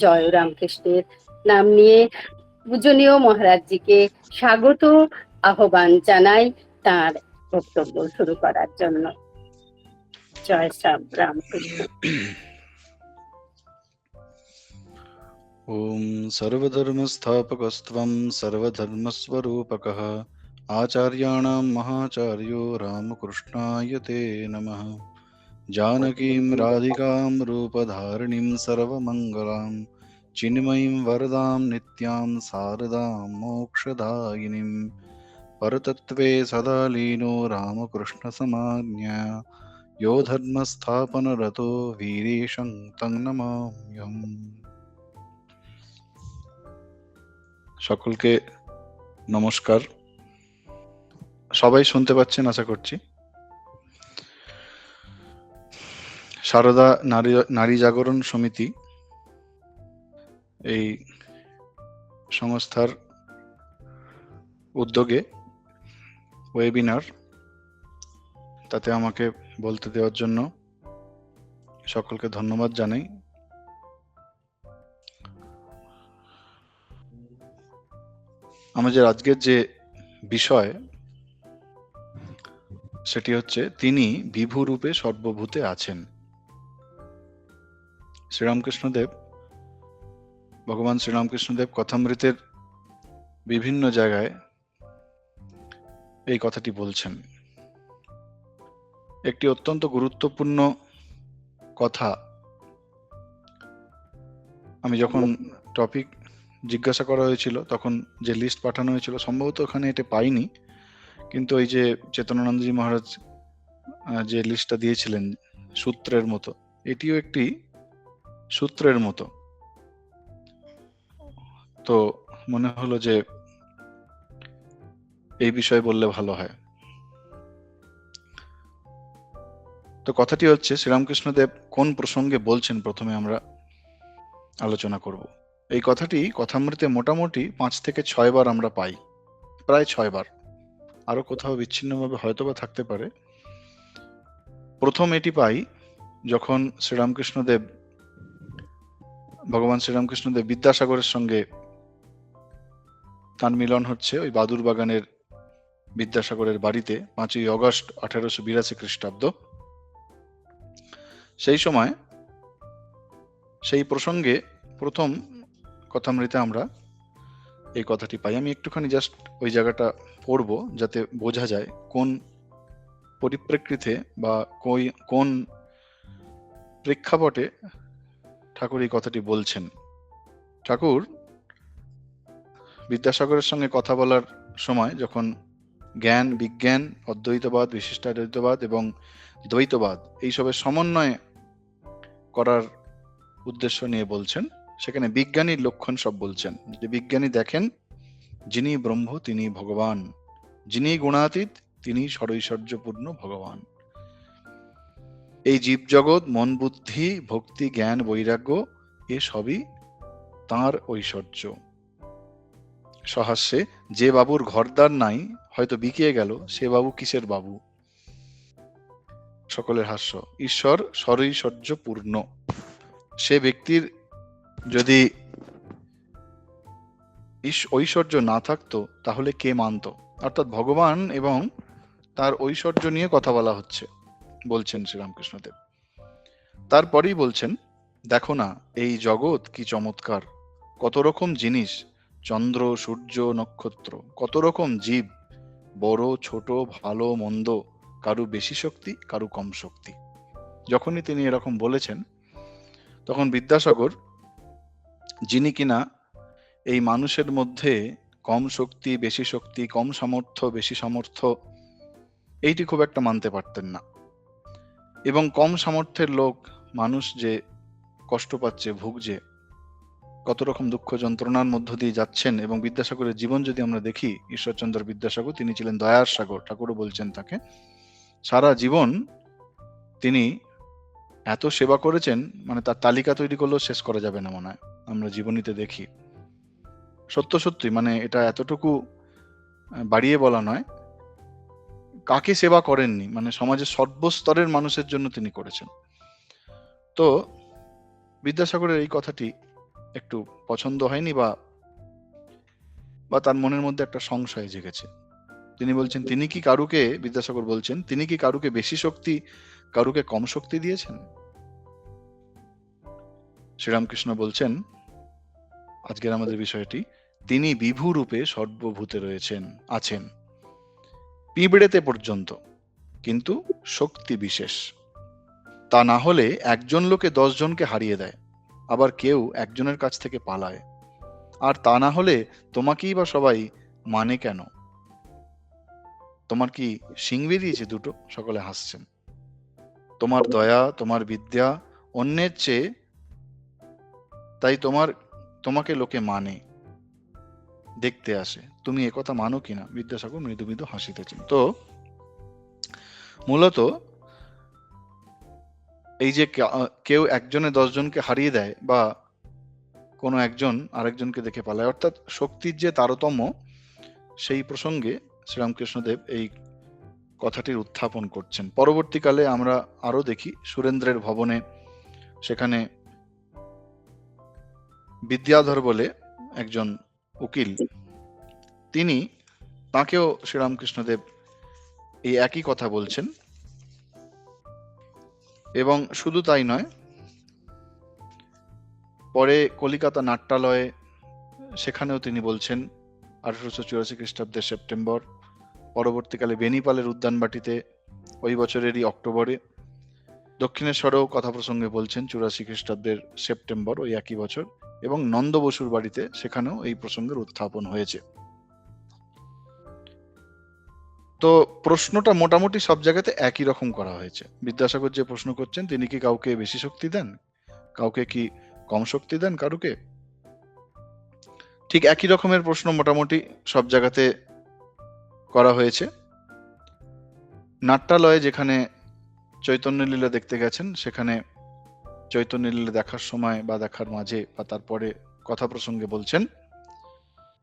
জয় রামকৃষ্ণের নাম নিয়ে পূজনীয় মহারাজজিকে স্বাগত আহ্বান জানাই তার বক্তব্য শুরু করার জন্য। জয় শ্রী রামকৃষ্ণ। ওম সর্বধর্মস্থাপকস্ত্বং সর্বধর্মস্বরূপকঃ আচার্যাণাং মহাচার্যো রামকৃষ্ণায় তে নমঃ। जानकीं राधिकां रूपधारिणीं सर्वमङ्गलां चिन्मयीं वरदां नित्यां शारदां मोक्षदायिनीं परतत्त्वे सदा लीनो रामकृष्णसमाज्ञा यो धर्मस्थापनरतो वीरेशं तं नमाम्यहम्। সকলকে নমস্কার। সবাই শুনতে পাচ্ছেন আশা করছি। সারদা নারী জাগরণ সমিতি এই সংস্থার উদ্যোগে ওয়েবিনার, তাতে আমাকে বলতে দেওয়ার জন্য সকলকে ধন্যবাদ জানাই। আমাদের আজকের যে বিষয় সেটি হচ্ছে তিনি বিভু রূপে সর্বভূতে আছেন। শ্রীরামকৃষ্ণদেব, ভগবান শ্রীরামকৃষ্ণদেব কথামৃতের বিভিন্ন জায়গায় এই কথাটি বলছেন। একটি অত্যন্ত গুরুত্বপূর্ণ কথা আমি যখন টপিক জিজ্ঞাসা করা হয়েছিল তখন যে লিস্ট পাঠানো হয়েছিল, সম্ভবত ওখানে এটা পাইনি, কিন্তু ওই যে চেতনানন্দজি মহারাজ যে লিস্টটা দিয়েছিলেন সূত্রের মতো, এটিও একটি সূত্রের মতো। তো মনে হলো যে এই বিষয়ে বললে ভালো হয়। তো কথাটি হচ্ছে শ্রীরামকৃষ্ণদেব কোন প্রসঙ্গে বলছেন প্রথমে আমরা আলোচনা করব। এই কথাটি কথামৃতে মোটামুটি 5 থেকে 6 বার আমরা পাই, প্রায় 6 বার, আরো কোথাও বিচ্ছিন্নভাবে হয়তোবা থাকতে পারে। প্রথম এটি পাই যখন শ্রীরামকৃষ্ণদেব, ভগবান শ্রীরামকৃষ্ণদেব বিদ্যাসাগরের সঙ্গে তার মিলন হচ্ছে ওই বাদুর বাগানের বিদ্যাসাগরের বাড়িতে 5ই অগস্ট 1882 খ্রিস্টাব্দ। সেই সময় সেই প্রসঙ্গে প্রথম কথামৃতে আমরা এই কথাটি পাই। আমি একটুখানি জাস্ট ওই জায়গাটা পড়ব যাতে বোঝা যায় কোন পরিপ্রেক্ষিতে বা কোন প্রেক্ষাপটে ঠাকুর এই কথাটি বলছেন। ঠাকুর বিদ্যাসাগরের সঙ্গে কথা বলার সময় যখন জ্ঞান, বিজ্ঞান, অদ্বৈতবাদ, বিশিষ্টাদ্বৈতবাদ এবং দ্বৈতবাদ এইসবের সমন্বয় করার উদ্দেশ্য নিয়ে বলছেন, সেখানে বিজ্ঞানীর লক্ষণ সব বলছেন। যে বিজ্ঞানী দেখেন যিনি ব্রহ্ম তিনি ভগবান, যিনি গুণাতীত তিনি সরৈশ্বর্যপূর্ণ ভগবান। এই জীবজগৎ, মন, বুদ্ধি, ভক্তি, জ্ঞান, বৈরাগ্য এ সবই তাঁর ঐশ্বর্য। সহাস্যে যে বাবুর ঘরদার নাই হয়তো বিকিয়ে গেল, সে বাবু কিসের বাবু? সকলের হাস্য। ঈশ্বর সরৈশ্বর্যপূর্ণ। সে ব্যক্তির যদি ঐশ্বর্য না থাকতো তাহলে কে মানত? অর্থাৎ ভগবান এবং তার ঐশ্বর্য নিয়ে কথা বলা হচ্ছে, বলছেন শ্রীরামকৃষ্ণদেব। তারপরেই বলছেন, দেখো না এই জগৎ কি চমৎকার, কত রকম জিনিস, চন্দ্র, সূর্য, নক্ষত্র, কত রকম জীব, বড় ছোট, ভালো মন্দ, কারু বেশি শক্তি কারু কম শক্তি। যখনই তিনি এরকম বলেছেন তখন বিদ্যাসাগর, যিনি কিনা এই মানুষের মধ্যে কম শক্তি বেশি শক্তি, কম সামর্থ্য বেশি সামর্থ্য এইটি খুব একটা মানতে পারতেন না, এবং কম সামর্থ্যের লোক, মানুষ যে কষ্ট পাচ্ছে, ভুগছে, কত রকম দুঃখ যন্ত্রণার মধ্য দিয়ে যাচ্ছেন। এবং বিদ্যাসাগরের জীবন যদি আমরা দেখি, ঈশ্বরচন্দ্র বিদ্যাসাগর তিনি ছিলেন দয়ার সাগর, ঠাকুরও বলছেন তাকে। সারা জীবন তিনি এত সেবা করেছেন, মানে তার তালিকা তৈরি করলেও শেষ করা যাবে না মনে হয়, আমরা জীবনীতে দেখি। সত্য সত্যি, মানে এটা এতটুকু বাড়িয়ে বলা নয়। কাকে সেবা করেননি, মানে সমাজের সর্বস্তরের মানুষের জন্য তিনি করেছেন। তো বিদ্যাসাগরের এই কথাটি একটু পছন্দ হয়নি, বা তার মনের মধ্যে একটা সংশয় জেগেছে। তিনি বলছেন, তিনি কি কারুকে, বিদ্যাসাগর বলছেন, তিনি কি কারুকে বেশি শক্তি, কারুকে কম শক্তি দিয়েছেন? শ্রীরামকৃষ্ণ বলছেন, আজকের আমাদের বিষয়টি, তিনি বিভু রূপে সর্বভূতে আছেন, পিঁপড়েতে পর্যন্ত, কিন্তু শক্তি বিশেষ। তা না হলে একজন লোকে 10 জনকে হারিয়ে দেয়, আবার কেউ একজনের কাছ থেকে পালায়। আর তা না হলে তোমাকেই বা সবাই মানে কেন? তোমার কি শিং বেরিয়েছে দুটো? সকলে হাসছেন। তোমার দয়া, তোমার বিদ্যা অন্যের চেয়ে, তাই তোমাকে লোকে মানে, দেখতে আসে। তুমি একথা মানো কিনা? বিদ্যাসাগর মৃদু মৃদু হাসিতেছেন। তো মূলত এই যে কেউ একজনে 10 জনকে হারিয়ে দেয়, বা কোনো একজন আরেকজনকে দেখে পালায়, অর্থাৎ শক্তির যে তারতম্য, সেই প্রসঙ্গে শ্রীরামকৃষ্ণদেব এই কথাটির উত্থাপন করছেন। পরবর্তীকালে আমরা আরো দেখি সুরেন্দ্রের ভবনে, সেখানে বিদ্যাধর বলে একজন উকিল, তাকেও শ্রীরামকৃষ্ণদেব এই একই কথা বলছেন। এবং শুধু তাই নয়, পরে কলিকাতা নাট্যালয়ে, সেখানেও তিনি বলছেন 1884 খ্রিস্টাব্দের সেপ্টেম্বর। পরবর্তীকালে বেনিপালের উদ্যানবাটিতে ওই বছরেরই অক্টোবরে, দক্ষিণেশ্বরেও কথা প্রসঙ্গে বলছেন 84 খ্রিস্টাব্দের সেপ্টেম্বর, ওই একই বছর। এবং নন্দ বসুর বাড়িতে, সেখানেও এই প্রসঙ্গের উত্থাপন হয়েছে। তো প্রশ্নটা মোটামুটি সব জায়গাতে একই রকম করা হয়েছে। বিদ্যাসাগর যে প্রশ্ন করছেন, তিনি কি কাউকে বেশি শক্তি দেন, কাউকে কি কম শক্তি দেন, কারুকে, ঠিক একই রকমের প্রশ্ন মোটামুটি সব জায়গাতে করা হয়েছে। নাট্যালয়ে যেখানে চৈতন্য লীলা দেখতে গেছেন, সেখানে চৈতন্য লীলা দেখার সময় বা দেখার মাঝে বা তারপরে কথা প্রসঙ্গে বলছেন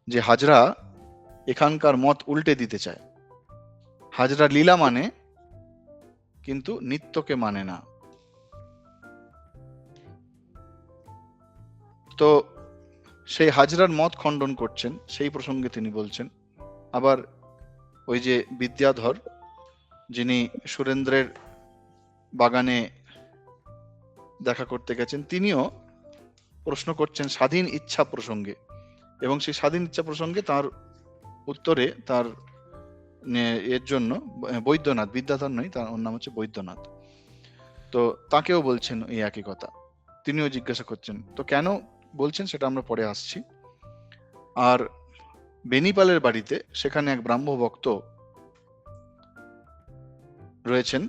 যে হাজরা এখানকার মত উল্টে দিতে চায়। হাজরা লীলা মানে, কিন্তু নিত্যকে মানে না। তো সেই হাজরার মত খণ্ডন করছেন, সেই প্রসঙ্গে তিনি বলছেন। আবার ওই যে বিদ্যাধর, যিনি সুরেন্দ্রের বাগানে দেখা করতে গেছেন, তিনিও প্রশ্ন করছেন স্বাধীন ইচ্ছা প্রসঙ্গে, এবং সেই স্বাধীন ইচ্ছা প্রসঙ্গে তার উত্তরে তার এর জন্য বৈদ্যনাথ, বিদ্যাধর নয়, তার ওর নাম হচ্ছে বৈদ্যনাথ, তো তাকেও বলছেন এই একই কথা। তিনিও জিজ্ঞাসা করছেন, তো কেন বলছেন সেটা আমরা পরে আসছি। আর বেনিপালের বাড়িতে, সেখানে এক ব্রাহ্ম ভক্ত রয়েছেন,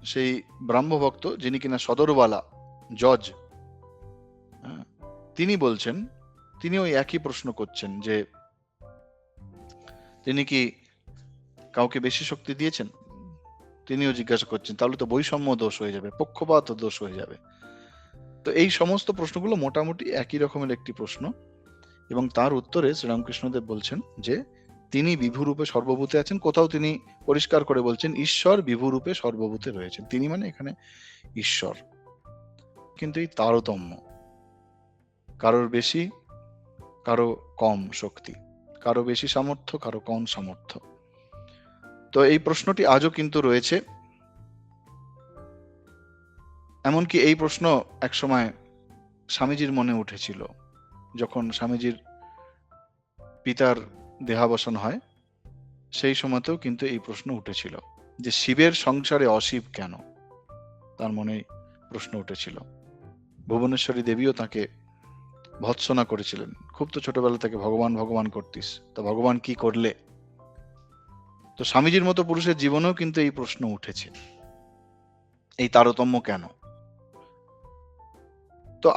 সেই ব্রাহ্ম ভক্ত যিনি কিনা সদরওয়ালা জজ, তিনি বলছেন, তিনি ওই একই প্রশ্ন করছেন যে তিনি কি কাউকে বেশি শক্তি দিয়েছেন। তিনিও জিজ্ঞাসা করছেন, তাহলে তো বৈষম্য দোষ হয়ে যাবে, পক্ষপাত দোষ হয়ে যাবে। তো এই সমস্ত প্রশ্নগুলো মোটামুটি একই রকমের একটি প্রশ্ন, এবং তার উত্তরে শ্রীরামকৃষ্ণদেব বলছেন যে তিনি বিভুরূপে সর্বভূতে আছেন। কোথাও তিনি পরিষ্কার করে বলছেন ঈশ্বর বিভুরূপে সর্বভূতে রয়েছেন। তিনি মানে এখানে ঈশ্বর। কিন্তু এই তারতম্য, কারোর বেশি, কারো কম শক্তি, কারো বেশি সামর্থ্য, কারো কম সামর্থ্য। তো এই প্রশ্নটি আজও কিন্তু রয়েছে। এমনকি এই প্রশ্ন একসময় স্বামীজির মনে উঠেছিল, যখন স্বামীজির পিতার দেহাবসান হয়, সেই সময়তেও কিন্তু এই প্রশ্ন উঠেছিল যে শিবের সংসারে অশিব কেন, তার মনে প্রশ্ন উঠেছিল। ভুবনেশ্বরী দেবীও তাকে ভৎসনা করেছিলেন, খুব তো ছোটবেলা থেকে ভগবান ভগবান করতিস, তা ভগবান কি করলে। তো স্বামীজির মতো পুরুষের জীবনেও কিন্তু এই প্রশ্ন উঠেছে, এই তারতম্য কেন। তো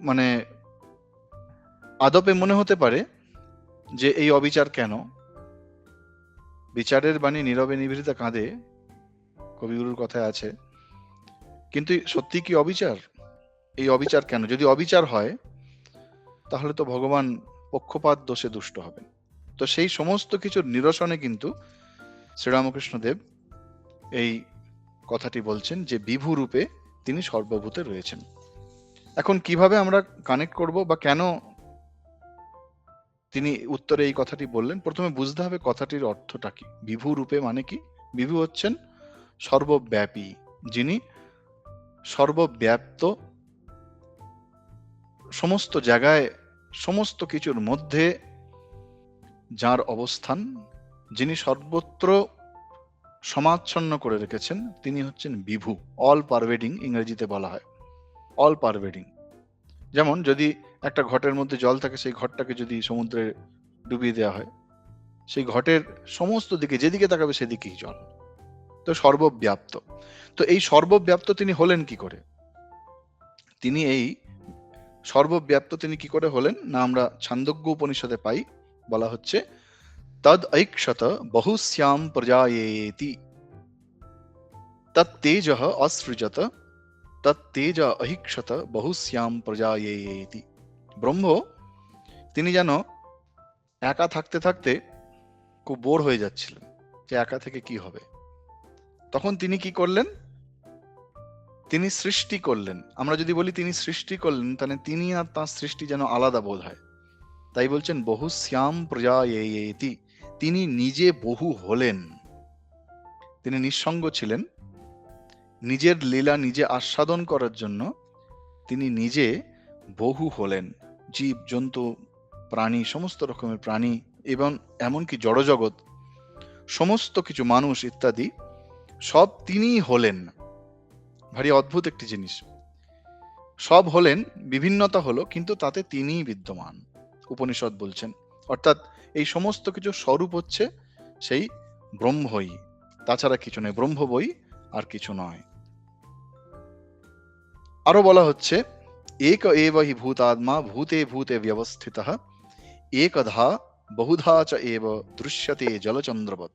মানে আদপে মনে হতে পারে যে এই অবিচার কেন, বিচারের বাণী নীরবে নিভৃতে কাঁদে, কবিগুরুর কথায় আছে। কিন্তু সত্যি কি অবিচার? এই অবিচার কেন? যদি অবিচার হয়, তাহলে তো ভগবান পক্ষপাত দোষে দুষ্ট হবেন। তো সেই সমস্ত কিছুর নিরসনে কিন্তু শ্রীরামকৃষ্ণদেব এই কথাটি বলছেন যে বিভু রূপে তিনি সর্বভূতে রয়েছেন। এখন কিভাবে আমরা কানেক্ট করব বা কেন তিনি উত্তরে এই কথাটি বললেন? প্রথমে বুঝতে হবে কথাটির অর্থটা কি। বিভু রূপে মানে কি? বিভু হচ্ছেন সর্বব্যাপী, যিনি সর্বব্যাপ্ত, সমস্ত জায়গায় সমস্ত কিছুর মধ্যে যার অবস্থান, যিনি সর্বত্র সমাচ্ছন্ন করে রেখেছেন, তিনি হচ্ছেন বিভু। অল পারভেডিং ইংরেজিতে বলা হয়, অল পারভেডিং। যেমন যদি একটা ঘটের মধ্যে জল থাকে, সেই ঘটটাকে যদি সমুদ্রে ডুবিয়ে দেওয়া হয়, সেই ঘটের সমস্ত দিকে যেদিকে তাকাবে সেদিকেই জল। তো সর্বব্যাপ্ত। তো এই সর্বব্যাপ্ত তিনি হলেন কি করে? তিনি এই সর্বব্যাপ্ত তিনি কি করে হলেন না, আমরা ছান্দোগ্য উপনিষদে পাই, বলা হচ্ছে তদ ঐক্ষত বহুশ্যাম প্রজায়েতি তত্তেজঃ অসৃজত তত্তেজ অহিক্ষত বহুশ্যাম প্রজায়েতি। ব্রহ্ম তিনি যেন একা থাকতে থাকতে খুব বোর হয়ে যাচ্ছিলেন যে একা থেকে কি হবে। তখন তিনি কি করলেন? তিনি সৃষ্টি করলেন। আমরা যদি বলি তিনি সৃষ্টি করলেন, তাহলে তিনি আর তার সৃষ্টি যেন আলাদা বোধ হয়। তাই বলছেন বহুশ্যাম প্রজায়েতি, তিনি নিজে বহু হলেন। তিনি নিঃসঙ্গ ছিলেন, নিজের লীলা নিজে আস্বাদন করার জন্য তিনি নিজে বহু হলেন। জীব জন্তু প্রাণী, সমস্ত রকমের প্রাণী এবং এমনকি জড়জগৎ, সমস্ত কিছু মানুষ ইত্যাদি সব তিনিই হলেন। ভারী অদ্ভুত একটি জিনিস। সব হলেন, বিভিন্নতা হলো, কিন্তু তাতে তিনিই বিদ্যমান, উপনিষদ বলছেন। অর্থাৎ এই সমস্ত কিছু স্বরূপ হচ্ছে সেই ব্রহ্মই, তাছাড়া কিছু নয়। ব্রহ্ম বই আর কিছু নয়। আরো বলা হচ্ছে এক এব হি ভূতাত্মা ভূতে ভূতে ব্যবস্থিতঃ একধা বহুধা চ এব দৃশ্যতে জলচন্দ্রবৎ।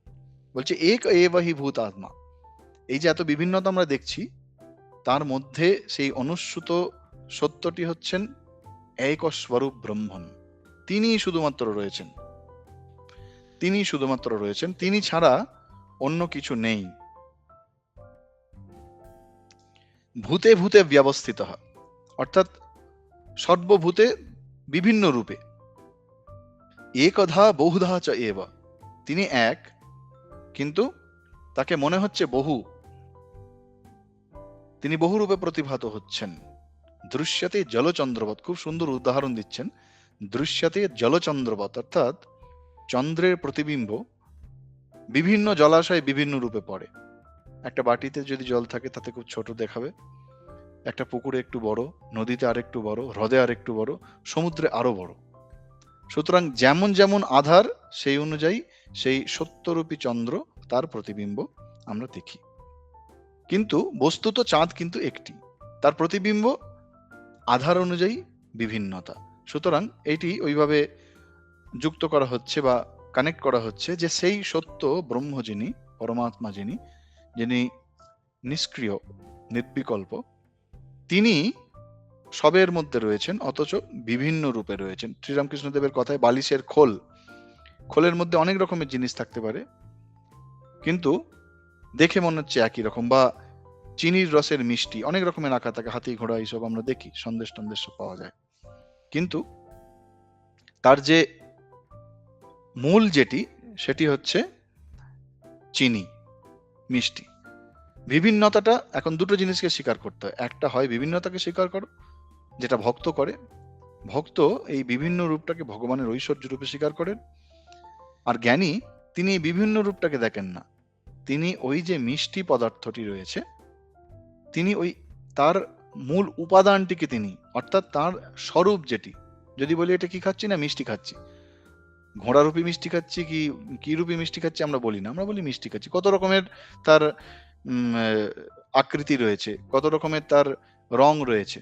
বলছে এক এব হি ভূতাত্মা, এই যে এত বিভিন্নতা আমরা দেখছি, তার মধ্যে সেই অনুস্যূত সত্যটি হচ্ছেন এক স্বরূপ ব্রহ্মণ। তিনি শুধুমাত্র রয়েছেন, তিনি শুধুমাত্র রয়েছেন, তিনি ছাড়া অন্য কিছু নেই। ভূতে ভূতে ব্যবস্থিত, অর্থাৎ সর্বভূতে বিভিন্ন রূপে। একধা বহুধা চ এব, তিনি এক কিন্তু তাকে মনে হচ্ছে বহু, তিনি বহু রূপে প্রতিভাত হচ্ছেন। দৃশ্যতে জলচন্দ্রবৎ, খুব সুন্দর উদাহরণ দিচ্ছেন। দৃশ্যতে জলচন্দ্রবৎ, অর্থাৎ চন্দ্রের প্রতিবিম্ব বিভিন্ন জলাশয়ে বিভিন্ন রূপে পড়ে। একটা বাটিতে যদি জল থাকে তাতে খুব ছোট দেখাবে, একটা পুকুরে একটু বড়, নদীতে আরেকটু বড়, হ্রদে আরেকটু বড়, সমুদ্রে আরো বড়। সুতরাং যেমন যেমন আধার, সেই অনুযায়ী সেই সত্যরূপী চন্দ্র, তার প্রতিবিম্ব আমরা দেখি। কিন্তু বস্তুত চাঁদ কিন্তু একটি, তার প্রতিবিম্ব আধার অনুযায়ী বিভিন্নতা। সুতরাং এটি ওইভাবে যুক্ত করা হচ্ছে বা কানেক্ট করা হচ্ছে যে সেই সত্য ব্রহ্ম, যিনি পরমাত্মা, যিনি যিনি নিষ্ক্রিয় নির্বিকল্প, তিনি সবের মধ্যে রয়েছেন, অথচ বিভিন্ন রূপে রয়েছেন। শ্রীরামকৃষ্ণদেবের কথায় বালিশের খোল, খোলের মধ্যে অনেক রকমের জিনিস থাকতে পারে, কিন্তু দেখে মনে হচ্ছে একই রকম। বা চিনির রসের মিষ্টি, অনেক রকমের আঁকা থাকে, হাতি ঘোড়া এইসব আমরা দেখি, সন্দেশ টন্দেশ সব পাওয়া যায়, কিন্তু তার যে মূল যেটি, সেটি হচ্ছে চিনি, মিষ্টি। বিভিন্নতাটা, এখন দুটো জিনিসকে স্বীকার করতে হয়। একটা হয় বিভিন্নতাকে স্বীকার করো, যেটা ভক্ত করে। ভক্ত এই বিভিন্ন রূপটাকে ভগবানের ঐশ্বর্য রূপে স্বীকার করেন। আর জ্ঞানী তিনি এই বিভিন্ন রূপটাকে দেখেন না, তিনি ওই যে মিষ্টি পদার্থটি রয়েছে, তিনি ওই তার মূল উপাদানটিকে তিনি, অর্থাৎ তার স্বরূপ যেটি, যদি বলি এটা কি খাচ্ছি, না মিষ্টি খাচ্ছি, ঘোড়ারূপী মিষ্টি খাচ্ছি কি কি রূপী মিষ্টি খাচ্ছি আমরা বলি না, আমরা বলি মিষ্টি খাচ্ছি। কত রকমের তার আকৃতি রয়েছে, কত রকমের তার রং রয়েছে।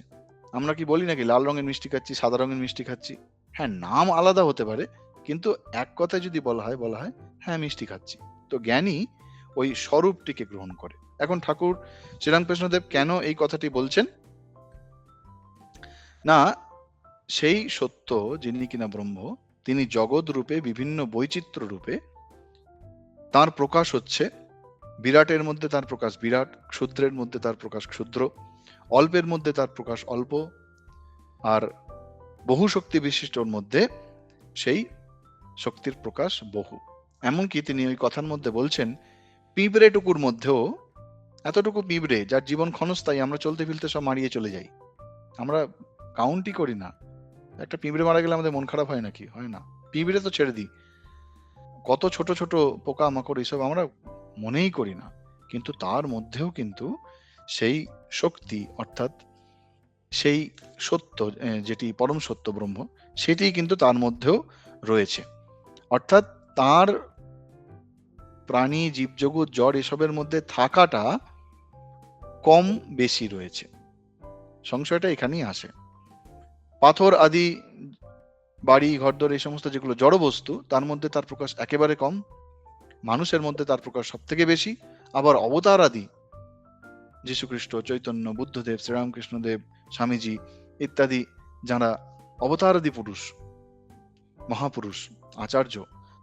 আমরা কি বলি নাকি লাল রঙের মিষ্টি খাচ্ছি, সাদা রঙের মিষ্টি খাচ্ছি? হ্যাঁ, নাম আলাদা হতে পারে, কিন্তু এক কথায় যদি বলা হয় হ্যাঁ মিষ্টি খাচ্ছি। তো জ্ঞানী ওই স্বরূপটিকে গ্রহণ করে। এখন ঠাকুর শ্রীরামকৃষ্ণদেব কেন এই কথাটি বলছেন? না, সেই সত্য যিনি কিনা ব্রহ্ম, তিনি জগৎ রূপে বিভিন্ন বৈচিত্র্য রূপে তার প্রকাশ হচ্ছে। বিরাটের মধ্যে তার প্রকাশ বিরাট, ক্ষুদ্রের মধ্যে তার প্রকাশ ক্ষুদ্র, অল্পের মধ্যে তার প্রকাশ অল্প, আর বহু শক্তি বিশিষ্টর মধ্যে সেই শক্তির প্রকাশ বহু। এমনকি তিনি ওই কথার মধ্যে বলছেন, পিঁপড়ে টুকুর মধ্যেও এতটুকু পিঁপড়ে যার জীবন ক্ষণস্থায়ী, আমরা চলতে ফিরতে সব মারিয়ে চলে যাই, আমরা কাউন্টই করি না। একটা পিঁপড়ে মারা গেলে আমাদের মন খারাপ হয় নাকি? হয় না। পিঁপড়ে তো ছেড়ে দিই, কত ছোট ছোট পোকা মাকড় এসব আমরা মনেই করি না, কিন্তু তার মধ্যেও কিন্তু সেই শক্তি, অর্থাৎ সেই সত্য, যেটি পরম সত্য ব্রহ্ম, সেটি কিন্তু তার মধ্যেও রয়েছে। অর্থাৎ তার প্রাণী, জীবজগৎ, জড় এসবের মধ্যে থাকাটা কম বেশি রয়েছে, সংশয়টা এখানেই আসে। পাথর আদি, বাড়ি ঘরদর, এই সমস্ত যেগুলো জড় বস্তু, তার মধ্যে তার প্রকাশ একেবারে কম, মানুষের মধ্যে তার প্রকাশ সব থেকে বেশি। আবার অবতার আদি, যীশুখ্রিস্ট, চৈতন্য, বুদ্ধদেব, শ্রীরামকৃষ্ণদেব, স্বামীজি ইত্যাদি যারা অবতার আদি পুরুষ, মহাপুরুষ, আচার্য,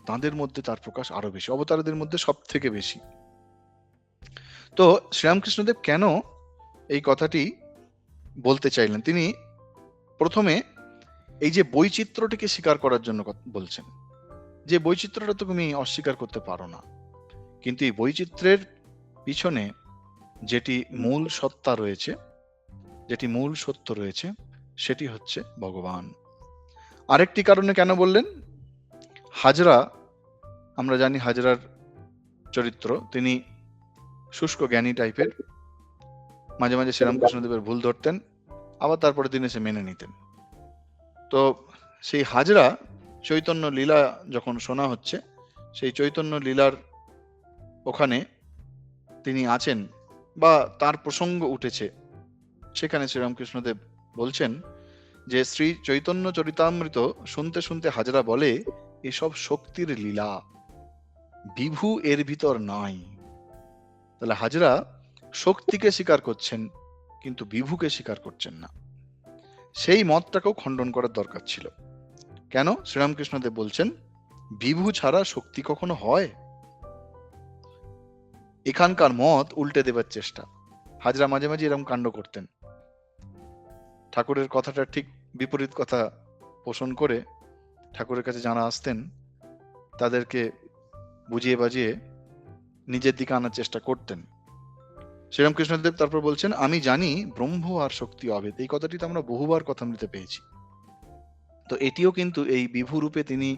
তাদের মধ্যে তার প্রকাশ আরো বেশি, অবতারদের মধ্যে সব থেকে বেশি। তো শ্রীরামকৃষ্ণদেব কেন এই কথাটি বলতে চাইলেন? তিনি প্রথমে এই যে বৈচিত্র্যটিকে স্বীকার করার জন্য বলছেন, যে বৈচিত্র্যটা তো তুমি অস্বীকার করতে পারো না, কিন্তু এই বৈচিত্র্যের পিছনে যেটি মূল সত্তা রয়েছে, যেটি মূল সত্য রয়েছে, সেটি হচ্ছে ভগবান। আরেকটি কারণে কেন বললেন, হাজরা, আমরা জানি হাজরার চরিত্র, তিনি শুষ্ক জ্ঞানী টাইপের, মাঝে মাঝে শ্রীরামকৃষ্ণদেবের ভুল ধরতেন, আবার তারপরে তিনি সে মেনে নিতেন। তো সেই হাজরা চৈতন্য লীলা যখন শোনা হচ্ছে, সেই চৈতন্য লীলার ওখানে তিনি আছেন বা তার প্রসঙ্গ উঠেছে, সেখানে শ্রীরামকৃষ্ণদেব বলছেন যে শ্রী চৈতন্য চরিতামৃত শুনতে শুনতে হাজরা বলে, এসব শক্তির লীলা, বিভু এর ভিতর নাই। তাহলে হাজরা শক্তিকে স্বীকার করছেন, কিন্তু বিভুকে স্বীকার করছেন না। সেই মতটাকেও খণ্ডন করার দরকার ছিল। কেন? শ্রীরামকৃষ্ণদেব বলছেন, বিভু ছাড়া শক্তি কখনো হয়? এখানকার মত উল্টে দেবার চেষ্টা। হাজরা মাঝে মাঝে এরকম কাণ্ড করতেন, ঠাকুরের কথাটা ঠিক বিপরীত কথা পোষণ করে ঠাকুরের কাছে যারা আসতেন তাদেরকে বুঝিয়ে বাজিয়ে নিজের দিকে আনার চেষ্টা করতেন। শ্রীরামকৃষ্ণদেব তারপর বলছেন, আমি জানি ব্রহ্ম আর শক্তি অভেদ। এই কথাটি তো আমরা বহুবার কথামৃতে পেয়েছি। তো এটিও কিন্তু এই বিভু রূপে তিনি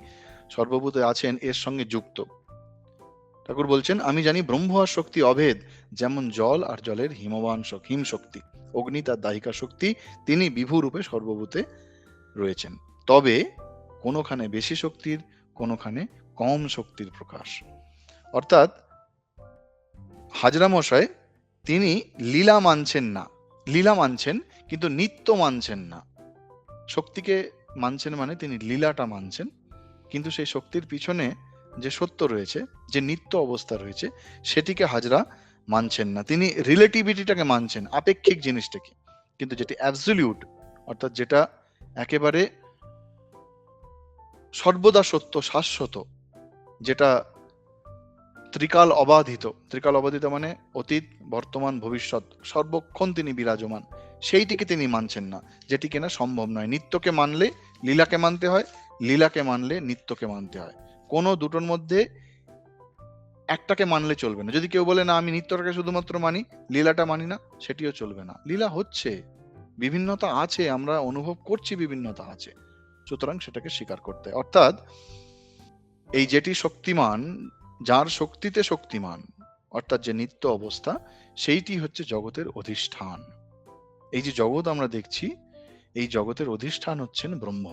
সর্বভূতে আছেন এর সঙ্গে যুক্ত। ঠাকুর বলছেন, আমি জানি ব্রহ্ম আর শক্তি অভেদ, যেমন জল আর জলের হিমবান হিম শক্তি, অগ্নি তার দাহিকা শক্তি, তিনি বিভু রূপে সর্বভূতে রয়েছেন। তবে কোনোখানে বেশি শক্তির, কোনোখানে কম শক্তির প্রকাশ। অর্থাৎ হাজরা মশাই তিনি লীলা মানছেন না, লীলা মানছেন কিন্তু নিত্য মানছেন না। শক্তিকে মানছেন মানে তিনি লীলাটা মানছেন, কিন্তু সেই শক্তির পিছনে যে সত্য রয়েছে, যে নিত্য অবস্থা রয়েছে, সেটিকে হাজরা মানছেন না। তিনি রিলেটিভিটিটাকে মানছেন, আপেক্ষিক জিনিসটাকে, কিন্তু যেটি অ্যাবসলিউট, অর্থাৎ যেটা একেবারে সর্বদা সত্য, শাশ্বত, যেটা ত্রিকাল অবাধিত, ত্রিকাল অবাধিত মানে অতীত, বর্তমান, ভবিষ্যৎ, সর্বক্ষণ তিনি বিরাজমান, সেইটিকে তিনি মানছেন না, যেটি কিনা সম্ভব নয়। নিত্যকে মানলে লীলাকে মানতে হয়, লীলাকে মানলে নিত্যকে মানতে হয়। কোনো দুটোর মধ্যে একটাকে মানলে চলবে না। যদি কেউ বলে না আমি নিত্যটাকে শুধুমাত্র মানি, লীলাটা মানি না, সেটিও চলবে না। লীলা হচ্ছে, বিভিন্নতা আছে, আমরা অনুভব করছি বিভিন্নতা আছে, সুতরাং সেটাকে স্বীকার করতে হয়। অর্থাৎ এই যেটি শক্তিমান, যার শক্তিতে শক্তিমান, অর্থাৎ যে নিত্য অবস্থা, সেইটি হচ্ছে জগতের অধিষ্ঠান। এই যে জগৎ আমরা দেখছি, এই জগতের অধিষ্ঠান হচ্ছেন ব্রহ্ম।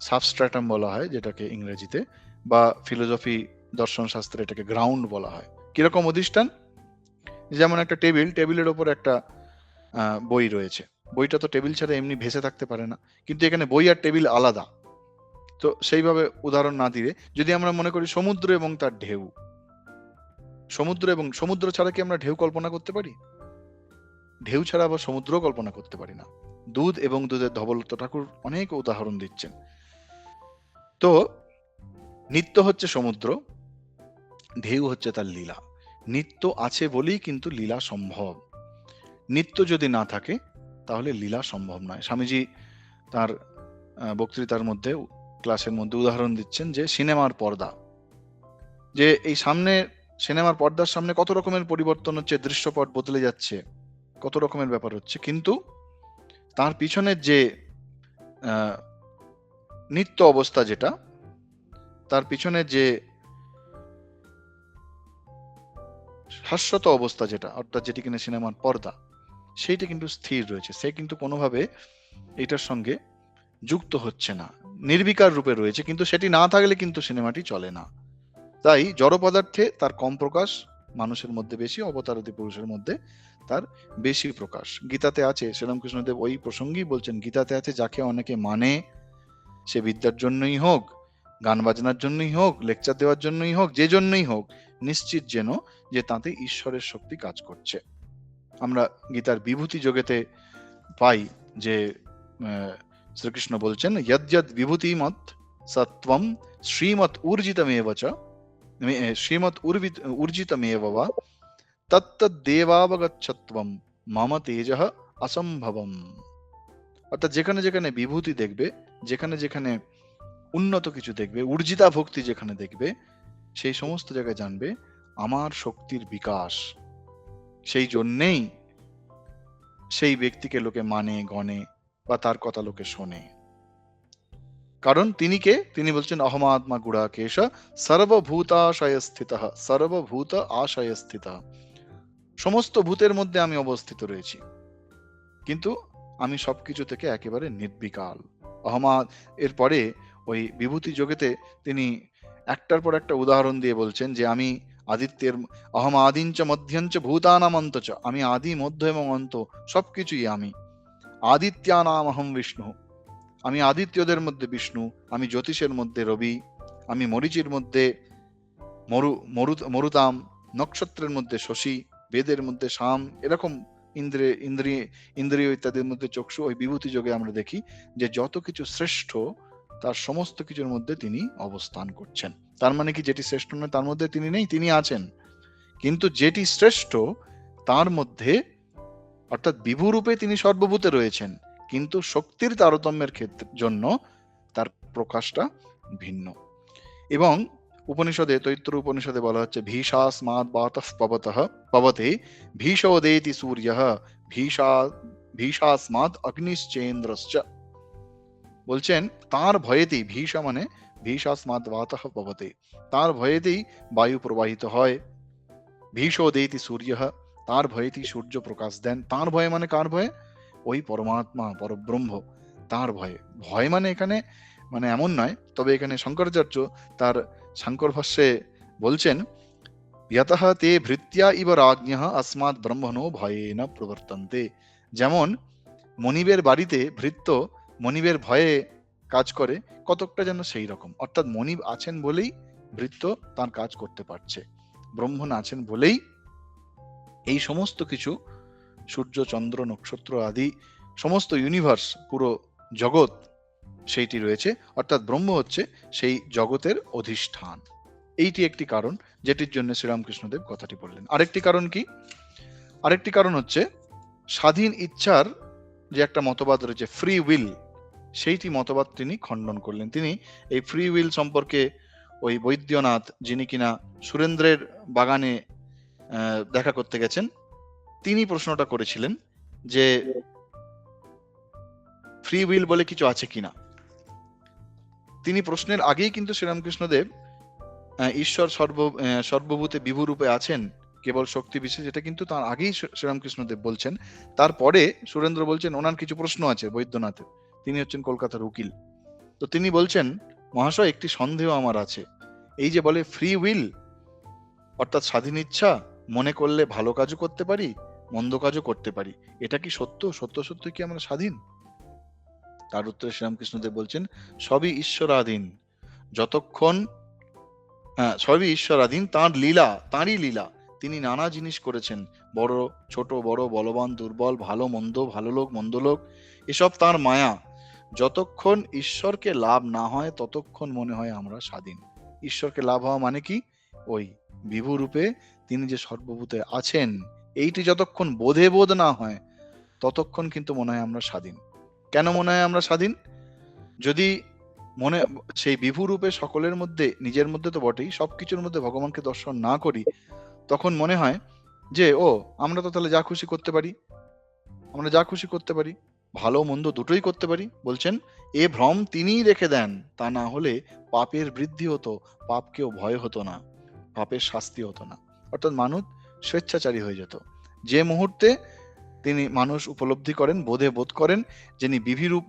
সাবস্ট্রাটাম বলা হয় যেটাকে ইংরেজিতে, বা ফিলোসফি দর্শন শাস্ত্রে এটাকে গ্রাউন্ড বলা হয়। কিরকম অধিষ্ঠান? যেমন একটা টেবিল, টেবিলের ওপর একটা বই রয়েছে, বইটা তো টেবিল ছাড়া এমনি ভেসে থাকতে পারে না, কিন্তু এখানে বই আর টেবিল আলাদা। তো সেইভাবে উদাহরণ না দিয়ে যদি আমরা মনে করি সমুদ্র এবং তার ঢেউ, সমুদ্র এবং সমুদ্র ছাড়া কি আমরা ঢেউ কল্পনা করতে পারি? ঢেউ ছাড়া আবার সমুদ্র কল্পনা করতে পারি না। দুধ এবং দুধের ধবলত্ব, ঠাকুর অনেক উদাহরণ দিচ্ছেন। তো নিত্য হচ্ছে সমুদ্র, ঢেউ হচ্ছে তার লীলা। নিত্য আছে বলেই কিন্তু লীলা সম্ভব। নিত্য যদি না থাকে তাহলে লীলা সম্ভব নয়। স্বামীজি তার বক্তৃতার মধ্যে, ক্লাসের মধ্যে উদাহরণ দিচ্ছেন যে সিনেমার পর্দা, যে এই সামনে সিনেমার পর্দার সামনে কত রকমের পরিবর্তন হচ্ছে, দৃশ্যপট বদলে যাচ্ছে, কত রকমের ব্যাপার হচ্ছে, কিন্তু তার পিছনের যে নিত্য অবস্থা, যেটা তার পিছনে যে শাশ্বত অবস্থা, যেটা অর্থাৎ যেটি কিনা সিনেমার পর্দা, সেইটা কিন্তু স্থির রয়েছে। সে কিন্তু কোনোভাবে এটার সঙ্গে যুক্ত হচ্ছে না, নির্বিকার রূপে রয়েছে, কিন্তু সেটি না থাকলে কিন্তু সিনেমাটি চলে না। তাই জড় পদার্থে তার কম প্রকাশ, মানুষের মধ্যে বেশি, অবতারাদি পুরুষের মধ্যে তার বেশি প্রকাশ। গীতাতে আছে, শ্রীরামকৃষ্ণদেব ওই প্রসঙ্গেই বলছেন, গীতাতে আছে, যাকে অনেকে মানে, সে বিদ্যার জন্যই হোক, গান বাজনার জন্যই হোক, লেকচার দেওয়ার জন্যই হোক, যে জন্যই হোক, নিশ্চিত যেন যে তাতে ঈশ্বরের শক্তি কাজ করছে। আমরা গীতার বিভূতি যোগেতে পাই যে শ্রীকৃষ্ণ বলছেন, যদ্যদ বিভূতিমত সত্ত্বম শ্রীমৎ ঊর্জিতমেব চ, শ্রীমৎ ঊর্জিতমেব বা তত্তদ্দেবাবগচ্ছত্বম মম তেজঃ অসম্ভবম। অর্থাৎ যেখানে যেখানে বিভূতি দেখবে, যেখানে যেখানে উন্নত কিছু দেখবে, ঊর্জিতা ভক্তি যেখানে দেখবে, সেই সমস্ত জায়গায় জানবে আমার শক্তির বিকাশ। সেই জন্যেই সেই ব্যক্তিকে লোকে মানে, গণে, বা তার কথা লোকে শোনে। কারণ তিনি কে? তিনি বলছেন অহমাত্মা গুড়াকেশ সর্বভূতাশয় স্থিত, সর্বভূত আশয় স্থিত। সমস্ত ভূতের মধ্যে আমি অবস্থিত রয়েছি, কিন্তু আমি সবকিছু থেকে একেবারে নির্বিকাল। অহমাদ এরপরে ওই বিভূতি যোগেতে তিনি একটার পর একটা উদাহরণ দিয়ে বলছেন যে আমি আদিত্যের, অহম আদিঞ্চ মধ্যঞ্চ ভূতানাম অন্তচ, আমি আদি, মধ্য এবং অন্ত, সবকিছুই আমি। আদিত্যানাম অহম বিষ্ণু, আমি আদিত্যদের মধ্যে বিষ্ণু, আমি জ্যোতিষের মধ্যে রবি, আমি মরিচির মধ্যে মরুতাম, নক্ষত্রের মধ্যে শশী, বেদের মধ্যে শাম, এরকম ইন্দ্রিয় ইত্যাদির মধ্যে চক্ষু। ওই বিভূতি যোগে আমরা দেখি যে যত কিছু শ্রেষ্ঠ, তার সমস্ত কিছুর মধ্যে তিনি অবস্থান করছেন। তার মানে কি যেটি শ্রেষ্ঠ নয় তার মধ্যে তিনি নেই? তিনি আছেন, কিন্তু যেটি শ্রেষ্ঠ তার মধ্যে, অর্থাৎ বিভু রূপে তিনি সর্বভূতে রয়েছেন, কিন্তু শক্তির তারতম্যের ক্ষেত্রে জন্য তার প্রকাশটা ভিন্ন। এবং উপনিষদে, তৈত্র উপনিষদে বলা হচ্ছে, ভীষাস্মাদ বাতঃ পবতে ভীষোদেতি সূর্যঃ ভীষাস্মাদ অগ্নিশ্চেন্দ্রশ্চ। বলছেন তার ভয়েতেই, ভীষা মানে ভীষাস্মাদ বাতঃ পবতে, তার ভয়েতেই বায়ু প্রবাহিত হয়। ভীষোদেতি সূর্যঃ, তার ভয়েতেই সূর্য প্রকাশ দেন। তার ভয়ে মানে কার ভয়ে? ওই পরমাত্মা পরব্রহ্ম, তার ভয়ে। ভয় মানে এখানে মানে এমন নয়, তবে এখানে শঙ্করাচার্য তার সাংকর ভাষ্যে বলছেন, যতঃ তে ভৃত্যা ইব রাজ্ঞঃ আসমাৎ ব্রহ্মণো ভয়েন প্রবর্তন্তে। যেমন মনিবের বাড়িতে ভৃত্য মনিবের ভয়ে কাজ করে, কতকটা যেন সেই রকম। অর্থাৎ মনিব আছেন বলেই ভৃত্য তার কাজ করতে পারছে, ব্রহ্মণ আছেন বলেই এই সমস্ত কিছু, সূর্য, চন্দ্র, নক্ষত্র আদি সমস্ত ইউনিভার্স, পুরো জগৎ সেইটি রয়েছে। অর্থাৎ ব্রহ্ম হচ্ছে সেই জগতের অধিষ্ঠান। এইটি একটি কারণ যেটির জন্য শ্রীরামকৃষ্ণদেব কথাটি বললেন। আরেকটি কারণ কি? আরেকটি কারণ হচ্ছে স্বাধীন ইচ্ছার যে একটা মতবাদ রয়েছে, ফ্রি উইল, সেইটি মতবাদ তিনি খণ্ডন করলেন। তিনি এই ফ্রি উইল সম্পর্কে ওই বৈদ্যনাথ, যিনি কিনা সুরেন্দ্রের বাগানে দেখা করতে গেছেন, তিনি প্রশ্নটা করেছিলেন যে ফ্রি উইল বলে কিছু আছে কিনা। তিনি প্রশ্নের আগেই কিন্তু শ্রীরামকৃষ্ণদেব ঈশ্বর সর্বভূতে বিভু রূপে আছেন, কেবল শক্তি বিশেষ, এটা কিন্তু তার আগেই শ্রীরামকৃষ্ণদেব বলছেন। তারপরে সুরেন্দ্র বলছেন ওনার কিছু প্রশ্ন আছে বৈদ্যনাথের, তিনি হচ্ছেন কলকাতার উকিল। তো তিনি বলছেন, মহাশয় একটি সন্দেহ আমার আছে, এই যে বলে ফ্রি উইল অর্থাৎ স্বাধীন ইচ্ছা, মনে করলে ভালো কাজও করতে পারি, মন্দ কাজও করতে পারি, এটা কি সত্য? সত্য কি আমরা স্বাধীন? তার উত্তরে শ্রীরামকৃষ্ণদেব বলছেন, সবই ঈশ্বরাধীন। যতক্ষণ সবই ঈশ্বরাধীন, তাঁর লীলা, তাঁরই লীলা। তিনি নানা জিনিস করেছেন, বড় ছোট, বড় বলবান দুর্বল, ভালো মন্দ, ভালো লোক মন্দ লোক, এসব তাঁর মায়া। যতক্ষণ ঈশ্বরকে লাভ না হয় ততক্ষণ মনে হয় আমরা স্বাধীন। ঈশ্বরকে লাভ হওয়া মানে কি? ওই বিভু রূপে তিনি যে সর্বভূতে আছেন, এইটি যতক্ষণ বোধে বোধ না হয় ততক্ষণ কিন্তু মনে হয় আমরা স্বাধীন। কেন মনে হয় আমরা স্বাধীন? যদি মনে সেই বিভু রূপে সকলের মধ্যে, নিজের মধ্যে তো বটেই, সবকিছুর মধ্যে ভগবানকে দর্শন না করি, তখন মনে হয় যে ও আমরা তো তাহলে যা খুশি করতে পারি, আমরা যা খুশি করতে পারি, ভালো মন্দ দুটোই করতে পারি। বলছেন এ ভ্রম তিনিই রেখে দেন, তা না হলে পাপের বৃদ্ধি হতো, পাপকেও ভয় হতো না, পাপের শাস্তি হতো না। অর্থাৎ মানুষ স্বেচ্ছাচারী হয়ে যেত। যে মুহূর্তে তিনি মানুষ উপলব্ধি করেন, বোধ করেন যিনি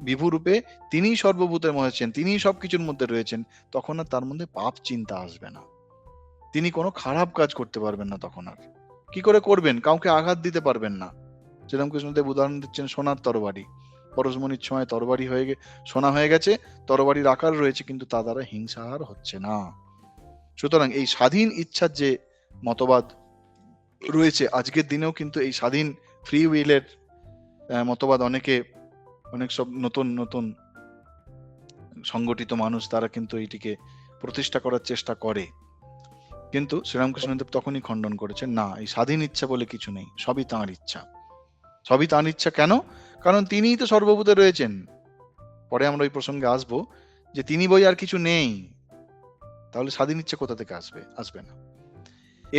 বিভু রূপে তিনিই সর্বভূতের মধ্যে আছেন, তিনিই সবকিছুর মধ্যে রয়েছেন, তখন আর তার মধ্যে পাপ চিন্তা আসবে না। তিনি কোনো খারাপ কাজ করতে পারবেন না। তখন আর কি করে করবেন? কাউকে আঘাত দিতে পারবেন না। শ্রীরামকৃষ্ণদেব উদাহরণ দিচ্ছেন সোনার তরবারি। পরশমণির সময় তরবারি সোনা হয়ে গেছে, তরবারির আকার রয়েছে, কিন্তু তা দ্বারা হিংসা আর হচ্ছে না। সুতরাং এই স্বাধীন ইচ্ছার যে মতবাদ রয়েছে, আজকের দিনেও কিন্তু এই স্বাধীন ফ্রি উইলের মতবাদ অনেক সব নতুন নতুন সংগঠিত মানুষ তারা কিন্তু এইটিকে প্রতিষ্ঠা করার চেষ্টা করে। কিন্তু শ্রীরামকৃষ্ণদেব তখনই খণ্ডন করেছেন, না, এই স্বাধীন ইচ্ছা বলে কিছু নেই, সবই তাঁর ইচ্ছা। সবই তাঁর ইচ্ছা। কেন? কারণ তিনিই তো সর্বভূতে রয়েছেন। পরে আমরা ওই প্রসঙ্গে আসবো যে তিনি বই আর কিছু নেই, তাহলে স্বাধীন ইচ্ছা কোথা থেকে আসবে না।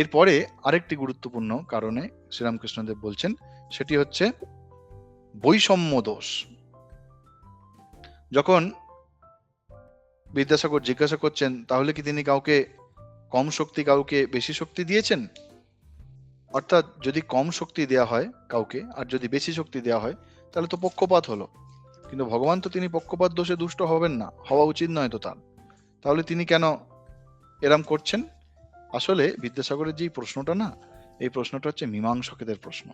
এরপরে আরেকটি গুরুত্বপূর্ণ কারণে শ্রীরামকৃষ্ণদেব বলছেন, সেটি হচ্ছে বৈষম্য দোষ। যখন বিদ্যাসাগর জিজ্ঞাসা করছেন তাহলে কি তিনি কাউকে কম শক্তি, কাউকে বেশি শক্তি দিয়েছেন? অর্থাৎ যদি কম শক্তি দেওয়া হয় কাউকে আর যদি বেশি শক্তি দেওয়া হয় তাহলে তো পক্ষপাত হলো। কিন্তু ভগবান তো তিনি পক্ষপাত দোষে দুষ্ট হবেন না, হওয়া উচিত নয় তো তার। তাহলে তিনি কেন এরম করছেন? আসলে বিদ্যাসাগরের যে প্রশ্নটা না, এই প্রশ্নটা হচ্ছে মীমাংসকেদের প্রশ্ন।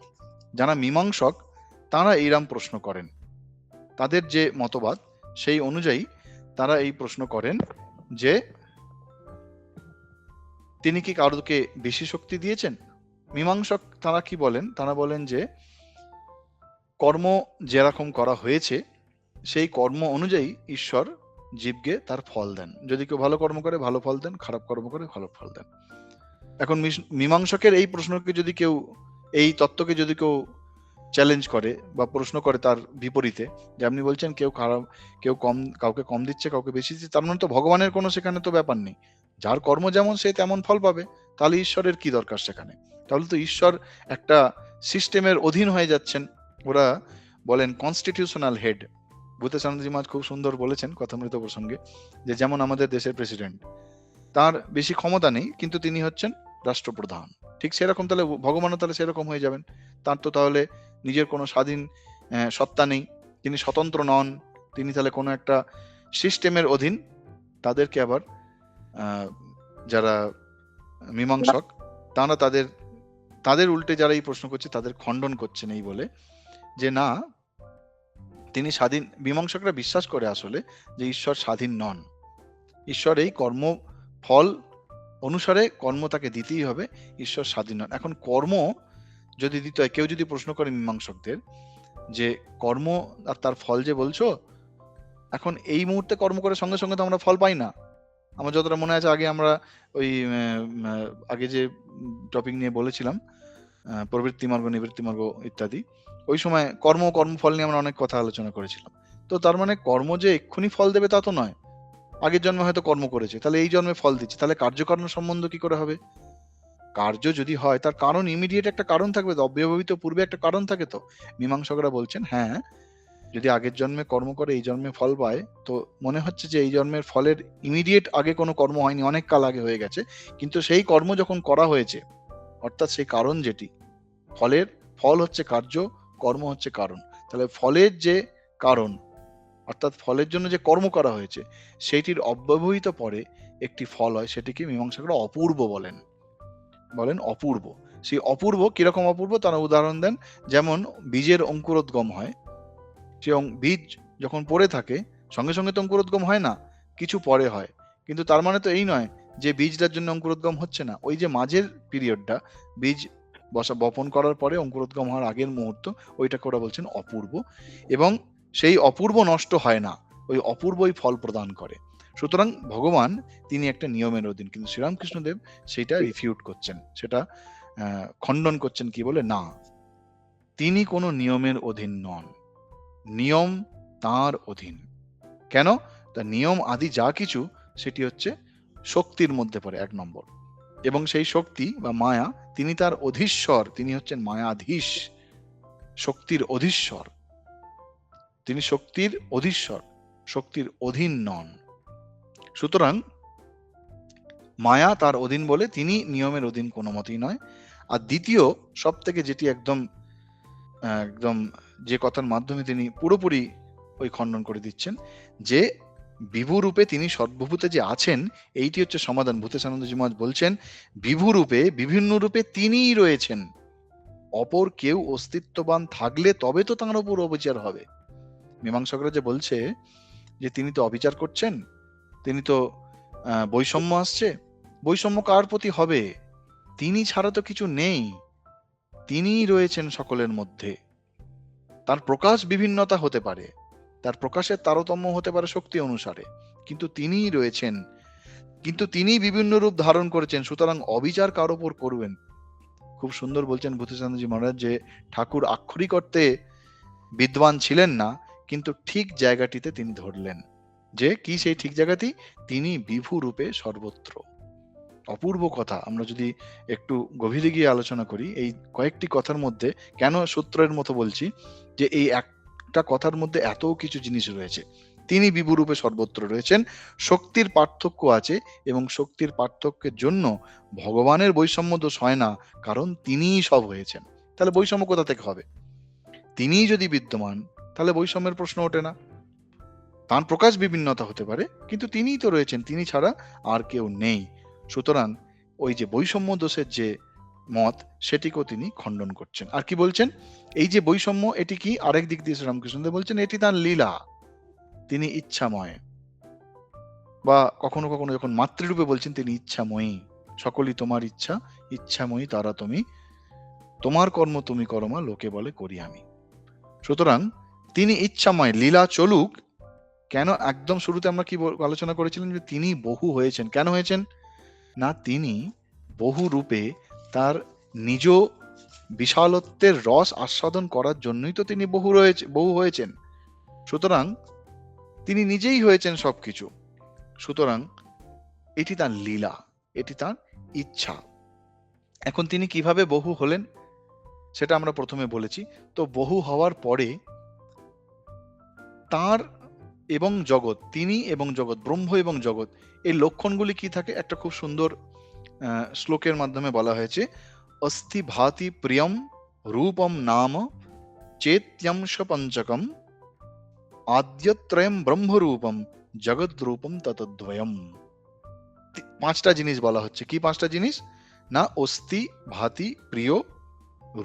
যারা মীমাংসক তারা এইরকম প্রশ্ন করেন, তাদের যে মতবাদ সেই অনুযায়ী তারা এই প্রশ্ন করেন যে তিনি কি কারোকে বেশি শক্তি দিয়েছেন? মীমাংসক তারা কি বলেন? তারা বলেন যে কর্ম যেরকম করা হয়েছে সেই কর্ম অনুযায়ী ঈশ্বর জীবকে তার ফল দেন। যদি কেউ ভালো কর্ম করে ভালো ফল দেন, খারাপ কর্ম করে ভালো ফল দেন। এখন মীমাংসকের এই প্রশ্নকে যদি কেউ, এই তত্ত্বকে যদি কেউ চ্যালেঞ্জ করে বা প্রশ্ন করে তার বিপরীতে, যে আপনি বলছেন কেউ খারাপ, কেউ কম, কাউকে কম দিচ্ছে, কাউকে বেশি দিচ্ছে, তার মানে তো ভগবানের কোনো সেখানে তো ব্যাপার নেই। যার কর্ম যেমন সে তেমন ফল পাবে, তাহলে ঈশ্বরের কি দরকার সেখানে? তাহলে তো ঈশ্বর একটা সিস্টেমের অধীন হয়ে যাচ্ছেন। ওরা বলেন কনস্টিটিউশনাল হেড। ভূতেশানন্দজি মহারাজ খুব সুন্দর বলেছেন কথামৃত প্রসঙ্গে, যে যেমন আমাদের দেশের প্রেসিডেন্ট, তার বেশি ক্ষমতা নেই কিন্তু তিনি হচ্ছেন রাষ্ট্রপ্রধান, ঠিক সেরকম তাহলে ভগবানও তাহলে সেরকম হয়ে যাবেন। তার তো তাহলে নিজের কোনো স্বাধীন সত্তা নেই, তিনি স্বতন্ত্র নন, তিনি তাহলে কোনো একটা সিস্টেমের অধীন। তাদেরকে আবার যারা মীমাংসক তারা তাদের উল্টে যারা এই প্রশ্ন করছে তাদের খণ্ডন করছেন এই বলে যে না, তিনি স্বাধীন। মীমাংসকরা বিশ্বাস করে আসলে যে ঈশ্বর স্বাধীন নন, ঈশ্বর এই কর্ম ফল অনুসারে কর্ম তাকে দিতেই হবে, ঈশ্বর স্বাধীন নন। এখন কর্ম যদি দিতে হয়, কেউ যদি প্রশ্ন করে মীমাংসকদের যে কর্ম আর তার ফল যে বলছো, এখন এই মুহূর্তে কর্ম করে সঙ্গে সঙ্গে তো আমরা ফল পাই না। আমার যতটা মনে আছে আগে আমরা ওই আগে যে টপিক নিয়ে বলেছিলাম প্রবৃত্তি মার্গ, নিবৃত্তি মার্গ ইত্যাদি, ওই সময় কর্মফল নিয়ে আমরা অনেক কথা আলোচনা করেছিলাম। তো তার মানে কর্ম যে এক্ষুনি ফল দেবে তা তো নয়। আগের জন্মে হয়তো কর্ম করেছে, তাহলে এই জন্মে ফল দিচ্ছে, তাহলে কার্যকর্ম সম্বন্ধ কি করে হবে? কার্য যদি হয় তার কারণ ইমিডিয়েট একটা কারণ থাকবে তো, অব্যবহিত পূর্বে একটা কারণ থাকে তো। মীমাংসকরা বলছেন হ্যাঁ, যদি আগের জন্মে কর্ম করে এই জন্মে ফল পায়, তো মনে হচ্ছে যে এই জন্মের ফলের ইমিডিয়েট আগে কোনো কর্ম হয়নি, অনেক কাল আগে হয়ে গেছে, কিন্তু সেই কর্ম যখন করা হয়েছে, অর্থাৎ সেই কারণ যেটি, ফল হচ্ছে কার্য, কর্ম হচ্ছে কারণ, তাহলে ফলের যে কারণ অর্থাৎ ফলের জন্য যে কর্ম করা হয়েছে সেইটির অব্যবহিত পরে একটি ফল হয়, সেটিকে মীমাংসকরা অপূর্ব বলেন অপূর্ব। সেই অপূর্ব কিরকম অপূর্ব তারা উদাহরণ দেন, যেমন বীজের অঙ্কুরোদ্গম হয়, সে বীজ যখন পড়ে থাকে সঙ্গে সঙ্গে তো অঙ্কুরোদ্গম হয় না, কিছু পরে হয়, কিন্তু তার মানে তো এই নয় যে বীজটার জন্য অঙ্কুরোদ্গম হচ্ছে না। ওই যে মাঝের পিরিয়ডটা, বীজ বপন করার পরে অঙ্কুরোদ্গম হওয়ার আগের মুহূর্ত, ওইটাকে ওরা বলছেন অপূর্ব, এবং সেই অপূর্ব নষ্ট হয় না, ওই অপূর্বই ফল প্রদান করে। সুতরাং ভগবান তিনি একটা নিয়মের অধীন, কিন্তু শ্রীরামকৃষ্ণদেব সেটা রিফিউট করছেন, সেটা খণ্ডন করছেন কি বলে, না, তিনি কোনো নিয়মের অধীন নন, নিয়ম তার অধীন। কেন? তা নিয়ম আদি যা কিছু সেটি হচ্ছে শক্তির মধ্যে পড়ে, 1 নম্বর। এবং সেই শক্তি বা মায়া, তিনি তার অধীশ্বর, তিনি হচ্ছেন মায়াধীশ, শক্তির অধীশ্বর। তিনি শক্তির অধীশ্বর, শক্তির অধীন নন। সুতরাং মায়া তার অধীন বলে তিনি নিয়মের অধীন কোনো মতেই নয়। আর দ্বিতীয় সব থেকে যেটি একদম একদম যে কথার মাধ্যমে তিনি পুরোপুরি ওই খণ্ডন করে দিচ্ছেন, যে বিভু রূপে তিনি সর্বভূতে যে আছেন, এইটি হচ্ছে সমাধান। ভূতেশানন্দজি মহারাজ বলছেন, বিভু রূপে, বিভিন্ন রূপে তিনিই রয়েছেন। অপর কেউ অস্তিত্ববান থাকলে তবে তো তাঁর উপর অবিচার হবে। মীমাংসকরা যে বলছে যে তিনি তো অবিচার করছেন, তিনি তো বৈষম্য আসছে, বৈষম্য কার প্রতি হবে? তিনি ছাড়া তো কিছু নেই, তিনিই রয়েছেন সকলের মধ্যে। তার প্রকাশ বিভিন্নতা হতে পারে, তার প্রকাশের তারতম্য হতে পারে শক্তি অনুসারে, কিন্তু তিনিই রয়েছেন, কিন্তু তিনি বিভিন্ন রূপ ধারণ করেছেন। সুতরাং অবিচার কার উপর করবেন? খুব সুন্দর বলছেন ভূতেশানন্দজি মহারাজ যে ঠাকুর আক্ষরিক অর্থে বিদ্বান ছিলেন না, কিন্তু ঠিক জায়গাটিতে তিনি ধরলেন। যে কি সেই ঠিক জায়গাটি? তিনি বিভু রূপে সর্বত্র। অপূর্ব কথা। আমরা যদি একটু গভীরে গিয়ে আলোচনা করি এই কয়েকটি কথার মধ্যে, কেন সূত্রের মতো বলছি যে এই একটা কথার মধ্যে এত কিছু জিনিস রয়েছে। তিনি বিভু রূপে সর্বত্র রয়েছেন, শক্তির পার্থক্য আছে, এবং শক্তির পার্থক্যের জন্য ভগবানের বৈষম্য দোষ হয় না, কারণ তিনিই সব হয়েছেন। তাহলে বৈষম্য কোথা থেকে হবে? তিনিই যদি বিদ্যমান, তাহলে বৈষম্যের প্রশ্ন ওঠে না। তার প্রকাশ বিভিন্নতা হতে পারে, কিন্তু তিনিই তো রয়েছেন, তিনি ছাড়া আর কেউ নেই। সুতরাং ওই যে বৈষম্য দোষের যে মত, সেটিকেও তিনি খণ্ডন করছেন। আর কি বলছেন? এই যে বৈষম্য, এটি কি? আরেক দিক দিয়ে শ্রীরামকৃষ্ণদেব বলছেন এটি তার লীলা, তিনি ইচ্ছাময়। বা কখনো কখনো যখন মাতৃরূপে বলছেন তিনি ইচ্ছাময়ী, সকলই তোমার ইচ্ছা, ইচ্ছাময়ী তারা তুমি, তোমার কর্ম তুমি করো মা, লোকে বলে করি আমি। সুতরাং তিনি ইচ্ছাময়, লীলা চলুক। কেন? একদম শুরুতে আমরা কি আলোচনা করেছিলাম যে তিনি বহু হয়েছেন। কেন হয়েছেন? না, তিনি বহু রূপে তার নিজ বিশালত্বের রস আস্বাদন করার জন্যই তো তিনি বহু হয়েছেন। সুতরাং তিনি নিজেই হয়েছেন সবকিছু। সুতরাং এটি তার লীলা, এটি তার ইচ্ছা। এখন তিনি কিভাবে বহু হলেন সেটা আমরা প্রথমে বলেছি। তো বহু হওয়ার পরে তার এবং জগৎ, তিনি এবং জগৎ, ব্রহ্ম এবং জগৎ, এই লক্ষণগুলি কি থাকে? একটা খুব সুন্দর শ্লোকের মাধ্যমে বলা হয়েছে, অস্থি ভাতি প্রিয়ম রূপম নাম চেত্যংশ পঞ্চকম আদ্যত্রয়ম ব্রহ্মরূপম জগদ্রূপম ততদ্বয়ম। 5টা জিনিস বলা হচ্ছে। কি 5টা জিনিস? না, অস্থি ভাতি প্রিয়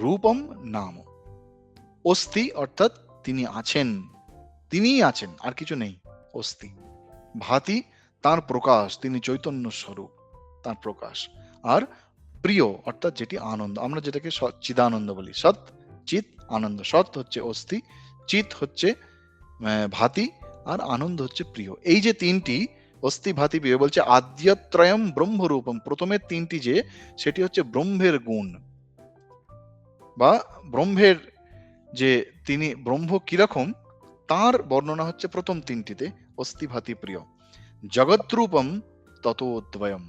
রূপম নাম। অস্থি অর্থাৎ তিনি আছেন, তিনিই আছেন, আর কিছু নেই, অস্থি। ভাতি তার প্রকাশ, তিনি চৈতন্য স্বরূপ, তার প্রকাশ। আর প্রিয় অর্থাৎ যেটি আনন্দ, আমরা যেটাকে চিদানন্দ বলি, সৎ চিত আনন্দ। সৎ হচ্ছে অস্থি, চিত হচ্ছে ভাতি, আর আনন্দ হচ্ছে প্রিয়। এই যে তিনটি, অস্থি ভাতি প্রিয়, বলছে আদ্যত্রয়ম ব্রহ্মরূপম। প্রথমের তিনটি যে, সেটি হচ্ছে ব্রহ্মের গুণ, বা ব্রহ্মের যে তিনি ব্রহ্ম কিরকম তার বর্ণনা হচ্ছে প্রথম তিনটিতে, অস্থি ভাতি প্রিয়। জগদ্রূপম ততোদ্বয়ম।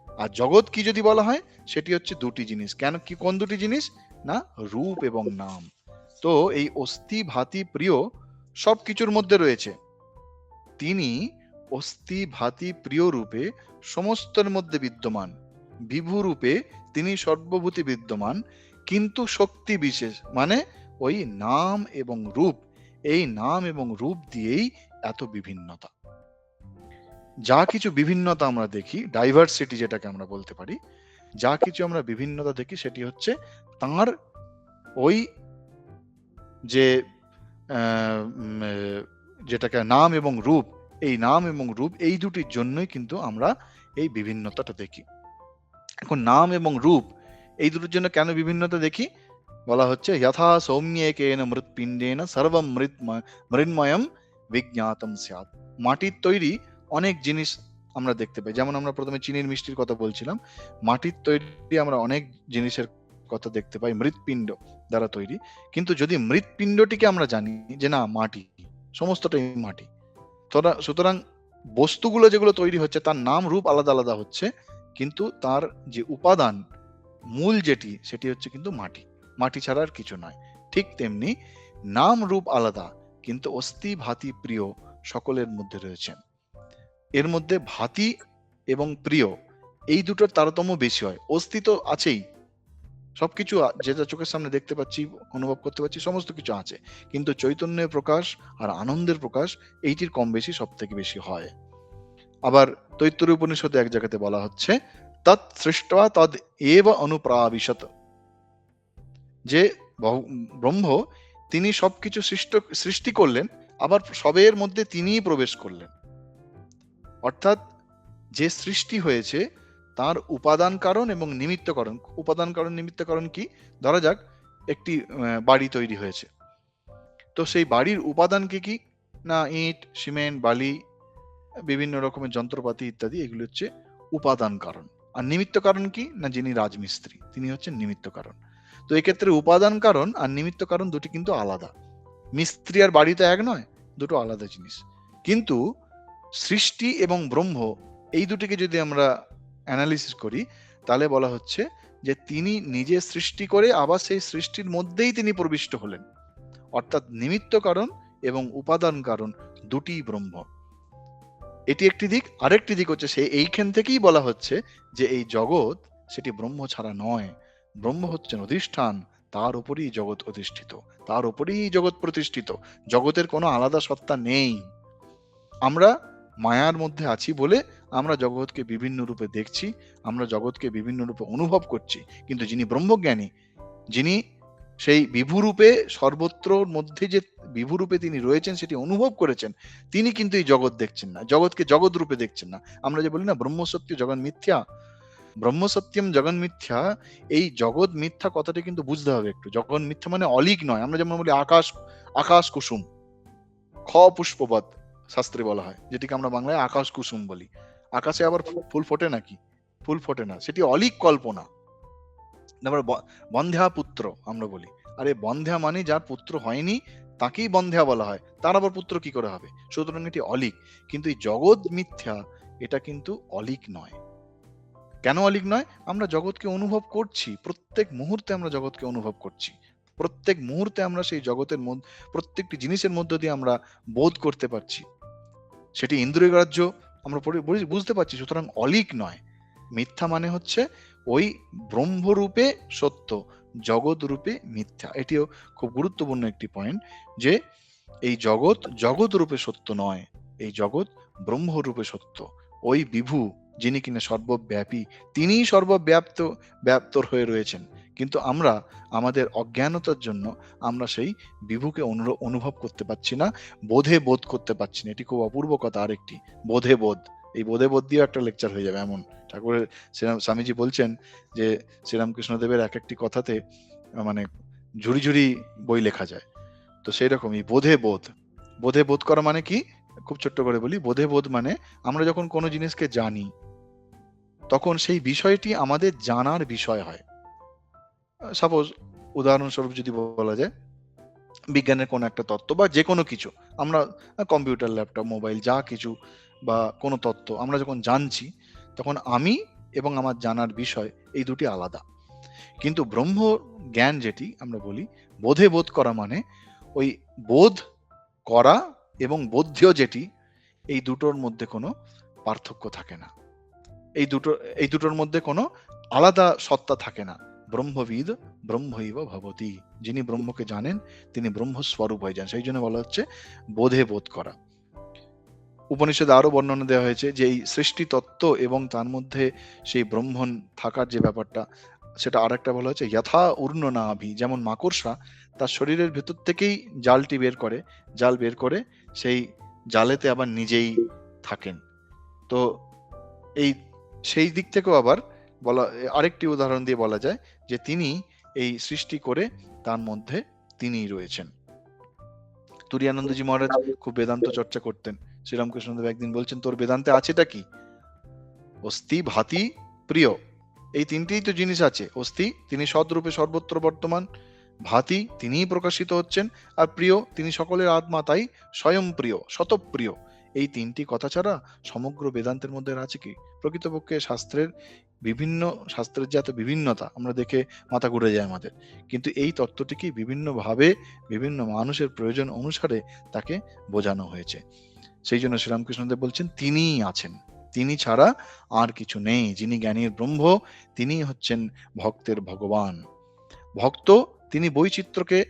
আর জগৎ কি যদি বলা হয়, সেটি হচ্ছে দুটি জিনিস। কেন? কি কোন দুটি জিনিস? না, রূপ এবং নাম। তো এই অস্থি ভাতি প্রিয় সব কিছুর মধ্যে রয়েছে। তিনি অস্থি ভাতি প্রিয় রূপে সমস্তের মধ্যে বিদ্যমান, বিভু রূপে তিনি সর্বভূতি বিদ্যমান, কিন্তু শক্তি বিশেষ, মানে ওই নাম এবং রূপ, এই নাম এবং রূপ দিয়েই এত বিভিন্নতা। যা কিছু বিভিন্নতা আমরা দেখি, ডাইভার্সিটি যেটাকে আমরা বলতে পারি, যা কিছু আমরা বিভিন্নতা দেখি, সেটি হচ্ছে তাঁর ওই যে যেটাকে নাম এবং রূপ, এই নাম এবং রূপ, এই দুটির জন্যই কিন্তু আমরা এই বিভিন্নতাটা দেখি। এখন নাম এবং রূপ এই দুটোর জন্য কেন বিভিন্নতা দেখি? বলা হচ্ছে যথা সৌম্যেকেন মৃৎপিণ্ডেন সর্বম মৃন্ময়ম বিজ্ঞাতম স্যাৎ। মাটির তৈরি অনেক জিনিস আমরা দেখতে পাই। যেমন আমরা প্রথমে চিনির মিষ্টির কথা বলছিলাম, মাটির তৈরি আমরা অনেক জিনিসের কথা দেখতে পাই মৃৎপিণ্ড দ্বারা তৈরি, কিন্তু যদি মৃৎপিণ্ডটিকে আমরা জানি যে না মাটি, সমস্তটাই মাটি, সুতরাং বস্তুগুলো যেগুলো তৈরি হচ্ছে তার নাম রূপ আলাদা আলাদা হচ্ছে, কিন্তু তার যে উপাদান মূল যেটি সেটি হচ্ছে কিন্তু মাটি, মাটি ছাড়া আর কিছু নয়। ঠিক তেমনি নাম রূপ আলাদা, কিন্তু অস্থি ভাতি প্রিয় সকলের মধ্যে রয়েছেন। এর মধ্যে ভাতি এবং প্রিয় এই দুটোর তারতম্য বেশি হয়। অস্থি তো আছেই, সবকিছু যেটা চোখের সামনে দেখতে পাচ্ছি, অনুভব করতে পারছি, সমস্ত কিছু আছে, কিন্তু চৈতন্যের প্রকাশ আর আনন্দের প্রকাশ এইটির কম বেশি সব থেকে বেশি হয়। আবার তৈত্তরীয় উপনিষদে এক জায়গাতে বলা হচ্ছে তৎ সৃষ্ট্বা তদ এব অনুপ্রাবিশত, যে ব্রহ্ম তিনি সবকিছু সৃষ্টি করলেন, আবার সবের মধ্যে তিনিই প্রবেশ করলেন। অর্থাৎ যে সৃষ্টি হয়েছে তার উপাদান কারণ এবং নিমিত্ত কারণ। উপাদান কারণ নিমিত্ত কারণ কি? ধরা যাক একটি বাড়ি তৈরি হয়েছে, তো সেই বাড়ির উপাদান কি কি? না ইট, সিমেন্ট, বালি, বিভিন্ন রকমের যন্ত্রপাতি ইত্যাদি, এগুলো হচ্ছে উপাদান কারণ। আর নিমিত্ত কারণ কি? না যিনি রাজমিস্ত্রি তিনি হচ্ছেন নিমিত্ত কারণ। তো এক্ষেত্রে উপাদান কারণ আর নিমিত্ত কারণ দুটি কিন্তু আলাদা। মিস্ত্রি আর বাড়ি তো এক নয়, দুটো আলাদা জিনিস। কিন্তু সৃষ্টি এবং ব্রহ্ম এই দুটিকে যদি আমরা অ্যানালিসিস করি, তাহলে বলা হচ্ছে যে তিনি নিজে সৃষ্টি করে আবার সেই সৃষ্টির মধ্যেই তিনি প্রবিষ্ট হলেন। অর্থাৎ নিমিত্ত কারণ এবং উপাদান কারণ দুটি ব্রহ্ম। এটি একটি দিক। আরেকটি দিক হচ্ছে সে এইখান থেকেই বলা হচ্ছে যে এই জগৎ সেটি ব্রহ্ম ছাড়া নয়, ব্রহ্ম হচ্ছেন অধিষ্ঠান, তার উপরেই জগৎ অধিষ্ঠিত, তার উপরেই জগৎ প্রতিষ্ঠিত, জগতের কোনো আলাদা সত্তা নেই। আমরা মায়ার মধ্যে আছি বলে আমরা জগৎকে বিভিন্ন রূপে দেখছি, আমরা জগৎকে বিভিন্ন রূপে অনুভব করছি, কিন্তু যিনি ব্রহ্মজ্ঞানী, যিনি সেই বিভুরূপে সর্বত্র মধ্যে যে বিভুরূপে তিনি রয়েছেন সেটি অনুভব করেছেন, তিনি কিন্তু এই জগৎ দেখছেন না, জগৎকে জগৎ রূপে দেখছেন না। আমরা যে বলি না ব্রহ্ম সত্য জগৎ মিথ্যা, ব্রহ্ম সত্যম জগৎ মিথ্যা, এই জগৎ মিথ্যা কথাটি কিন্তু বুঝতে হবে একটু। জগৎ মিথ্যা মানে অলিক নয়। আমরা যেমন বলি আকাশ, আকাশ কুসুম, খ পুষ্পবৎ শাস্ত্রে বলা হয়, যেটিকে আমরা বাংলায় আকাশ কুসুম বলি। আকাশে আবার ফুল ফোটে নাকি? ফুল ফোটে না, সেটি অলিক কল্পনা। তারপর বন্ধ্যা পুত্র আমরা বলি, আরে বন্ধ্যা মানে যার পুত্র হয়নি তাকেই বন্ধ্যা বলা হয়, তার আবার পুত্র কি করে হবে? সুতরাং এটি অলিক। কিন্তু এই জগৎ মিথ্যা এটা কিন্তু অলিক নয়। কেন অলিক নয়? আমরা জগৎকে অনুভব করছি, প্রত্যেক মুহূর্তে আমরা জগৎকে অনুভব করছি, প্রত্যেক মুহূর্তে আমরা সেই জগতের মধ্যে প্রত্যেকটি জিনিসের মধ্য দিয়ে আমরা বোধ করতে পারছি, সেটি ইন্দ্রিয়গ্রাহ্য আমরা বুঝতে পারছি, সুতরাং অলিক নয়। মিথ্যা মানে হচ্ছে ওই ব্রহ্মরূপে সত্য, জগৎ রূপে মিথ্যা। এটিও খুব গুরুত্বপূর্ণ একটি পয়েন্ট, যে এই জগৎ জগৎ রূপে সত্য নয়, এই জগৎ ব্রহ্মরূপে সত্য। ওই বিভু যিনি কিনা সর্বব্যাপী, তিনিই ব্যাপ্তর হয়ে রয়েছেন, কিন্তু আমরা আমাদের অজ্ঞানতার জন্য আমরা সেই বিভুকে অনুভব করতে পারছি না, বোধে বোধ করতে পারছি না। এটি খুব অপূর্ব কথা। আরেকটি বোধে বোধ, এই বোধে বোধ দিয়ে একটা লেকচার হয়ে যাবে এমন। ঠাকুরের স্বামীজি বলছেন যে শ্রীরামকৃষ্ণদেবের এক একটি কথাতে মানে ঝুড়ি ঝুড়ি বই লেখা যায়। তো সেই রকমই বোধে বোধ, বোধে বোধ করা মানে কি? খুব ছোট্ট করে বলি, বোধে বোধ মানে আমরা যখন কোনো জিনিসকে জানি তখন সেই বিষয়টি আমাদের জানার বিষয় হয়। সাপোজ উদাহরণস্বরূপ যদি বলা যায়, বিজ্ঞানের কোনো একটা তত্ত্ব বা যে কোনো কিছু, আমরা কম্পিউটার, ল্যাপটপ, মোবাইল যা কিছু বা কোনো তত্ত্ব আমরা যখন জানছি, তখন আমি এবং আমার জানার বিষয় এই দুটি আলাদা। কিন্তু ব্রহ্ম জ্ঞান যেটি আমরা বলি বোধে বোধ করা মানে ওই বোধ করা এবং বোধ্য যেটি, এই দুটোর মধ্যে কোনো পার্থক্য থাকে না, এই দুটোর মধ্যে কোনো আলাদা সত্তা থাকে না। ব্রহ্মবিদ ব্রহ্মৈব ভবতি, যিনি ব্রহ্মকে জানেন তিনি ব্রহ্মস্বরূপ হয়ে যান। সেই জন্য বলা হচ্ছে বোধে বোধ করা। উপনিষদে আরো বর্ণনা দেওয়া হয়েছে যে এই সৃষ্টি তত্ত্ব এবং তার মধ্যে সেই ব্রহ্মণ থাকার যে ব্যাপারটা, সেটা আরেকটা বলা হচ্ছে যথা উর্ণ নাভি, যেমন মাকড়সা তার শরীরের ভেতর থেকেই জালটি বের করে, জাল বের করে সেই জালেতে আবার নিজেই থাকেন। তো এই সেই দিক থেকেও আবার বলা, আরেকটি উদাহরণ দিয়ে বলা যায় যে তিনি এই সৃষ্টি করে তার মধ্যে তিনিই রয়েছেন। তুরীয়ানন্দজি মহারাজ খুব বেদান্ত চর্চা করতেন। শ্রীরামকৃষ্ণদেব একদিন বলছেন তোর বেদান্তে আছেটা কি? অস্থি ভাতি প্রিয়, এই তিনটেই তো জিনিস আছে। অস্থি, তিনি সদরূপে সর্বত্র বর্তমান। ভাতি, তিনিই প্রকাশিত হচ্ছেন। আর প্রিয়, তিনি সকলের আত্মা, তাই স্বয়ং প্রিয়, শতপ্রিয়। এই তিনটি কথা ছাড়া সমগ্র বেদান্তের মধ্যে আর আছে কি? প্রকৃতপক্ষে শাস্ত্রের যে এত বিভিন্নতা আমরা দেখে মাথা ঘুরে যায় আমাদের, কিন্তু এই তত্ত্বটিকে বিভিন্নভাবে বিভিন্ন মানুষের প্রয়োজন অনুসারে তাকে বোঝানো হয়েছে। সেই জন্য শ্রীরামকৃষ্ণদেব বলছেন তিনিই আছেন, তিনি ছাড়া আর কিছু নেই। যিনি জ্ঞানীর ব্রহ্ম, তিনি হচ্ছেন ভক্তের ভগবান। ভক্ত তিনি বৈচিত্র্যকে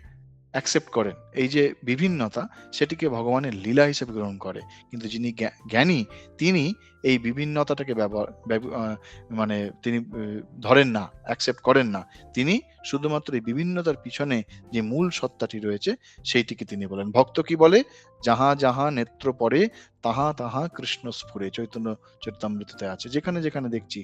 অ্যাকসেপ্ট করেন, এই যে বিভিন্নতা, সেটিকে ভগবানের লীলা হিসেবে গ্রহণ করে। কিন্তু যিনি জ্ঞানী, তিনি এই বিভিন্নতাটাকে মানে তিনি ধরেন না, অ্যাকসেপ্ট করেন না। তিনি শুধুমাত্র এই বিভিন্নতার পিছনে যে মূল সত্তাটি রয়েছে সেইটিকে তিনি বলেন। ভক্ত কি বলে? যাহা যাহা নেত্র পড়ে তাহা তাহা কৃষ্ণ স্ফুরে, চৈতন্য চরিতামৃততে আছে। যেখানে যেখানে দেখছি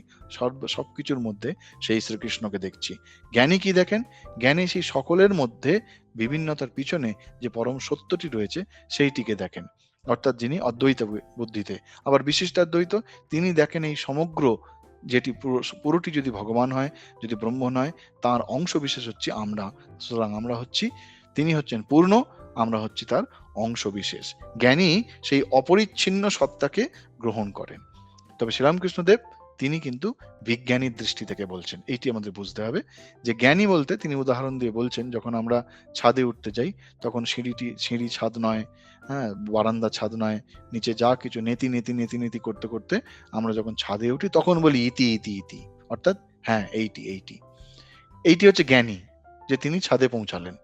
সবকিছুর মধ্যে সেই শ্রীকৃষ্ণকে দেখছি। জ্ঞানী কি দেখেন? জ্ঞানী সেই সকলের মধ্যে বিভিন্নতার পিছনে যে পরম সত্যটি রয়েছে সেইটিকে দেখেন, অর্থাৎ যিনি অদ্বৈত বুদ্ধিতে। আবার বিশিষ্টাদ্বৈত, তিনি দেখেন এই সমগ্র, যেটি পুরোটি যদি ভগবান হয়, যদি ব্রহ্ম নয়, তার অংশ বিশেষ হচ্ছে আমরা। সুতরাং আমরা হচ্ছি, তিনি হচ্ছেন পূর্ণ, আমরা হচ্ছি তার অংশ বিশেষ। জ্ঞানী সেই অপরিচ্ছিন্ন সত্তাকে গ্রহণ করেন। তবে শ্রীরামকৃষ্ণদেব তিনি কিন্তু বিজ্ঞানীর দৃষ্টি থেকে বলছেন। এইটি আমাদের বুঝতে হবে যে জ্ঞানী বলতে তিনি উদাহরণ দিয়ে বলছেন, যখন আমরা ছাদে উঠতে যাই তখন সিঁড়ি ছাদ নয়, হ্যাঁ, বারান্দা ছাদ নয়, নিচে যা কিছু নেতি নেতি নেতি নেতি করতে করতে আমরা যখন ছাদে উঠি তখন বলি ইতি ইতি ইতি, অর্থাৎ হ্যাঁ এইটি এইটি। এইটি হচ্ছে জ্ঞানী, যে তিনি ছাদে পৌঁছালেন।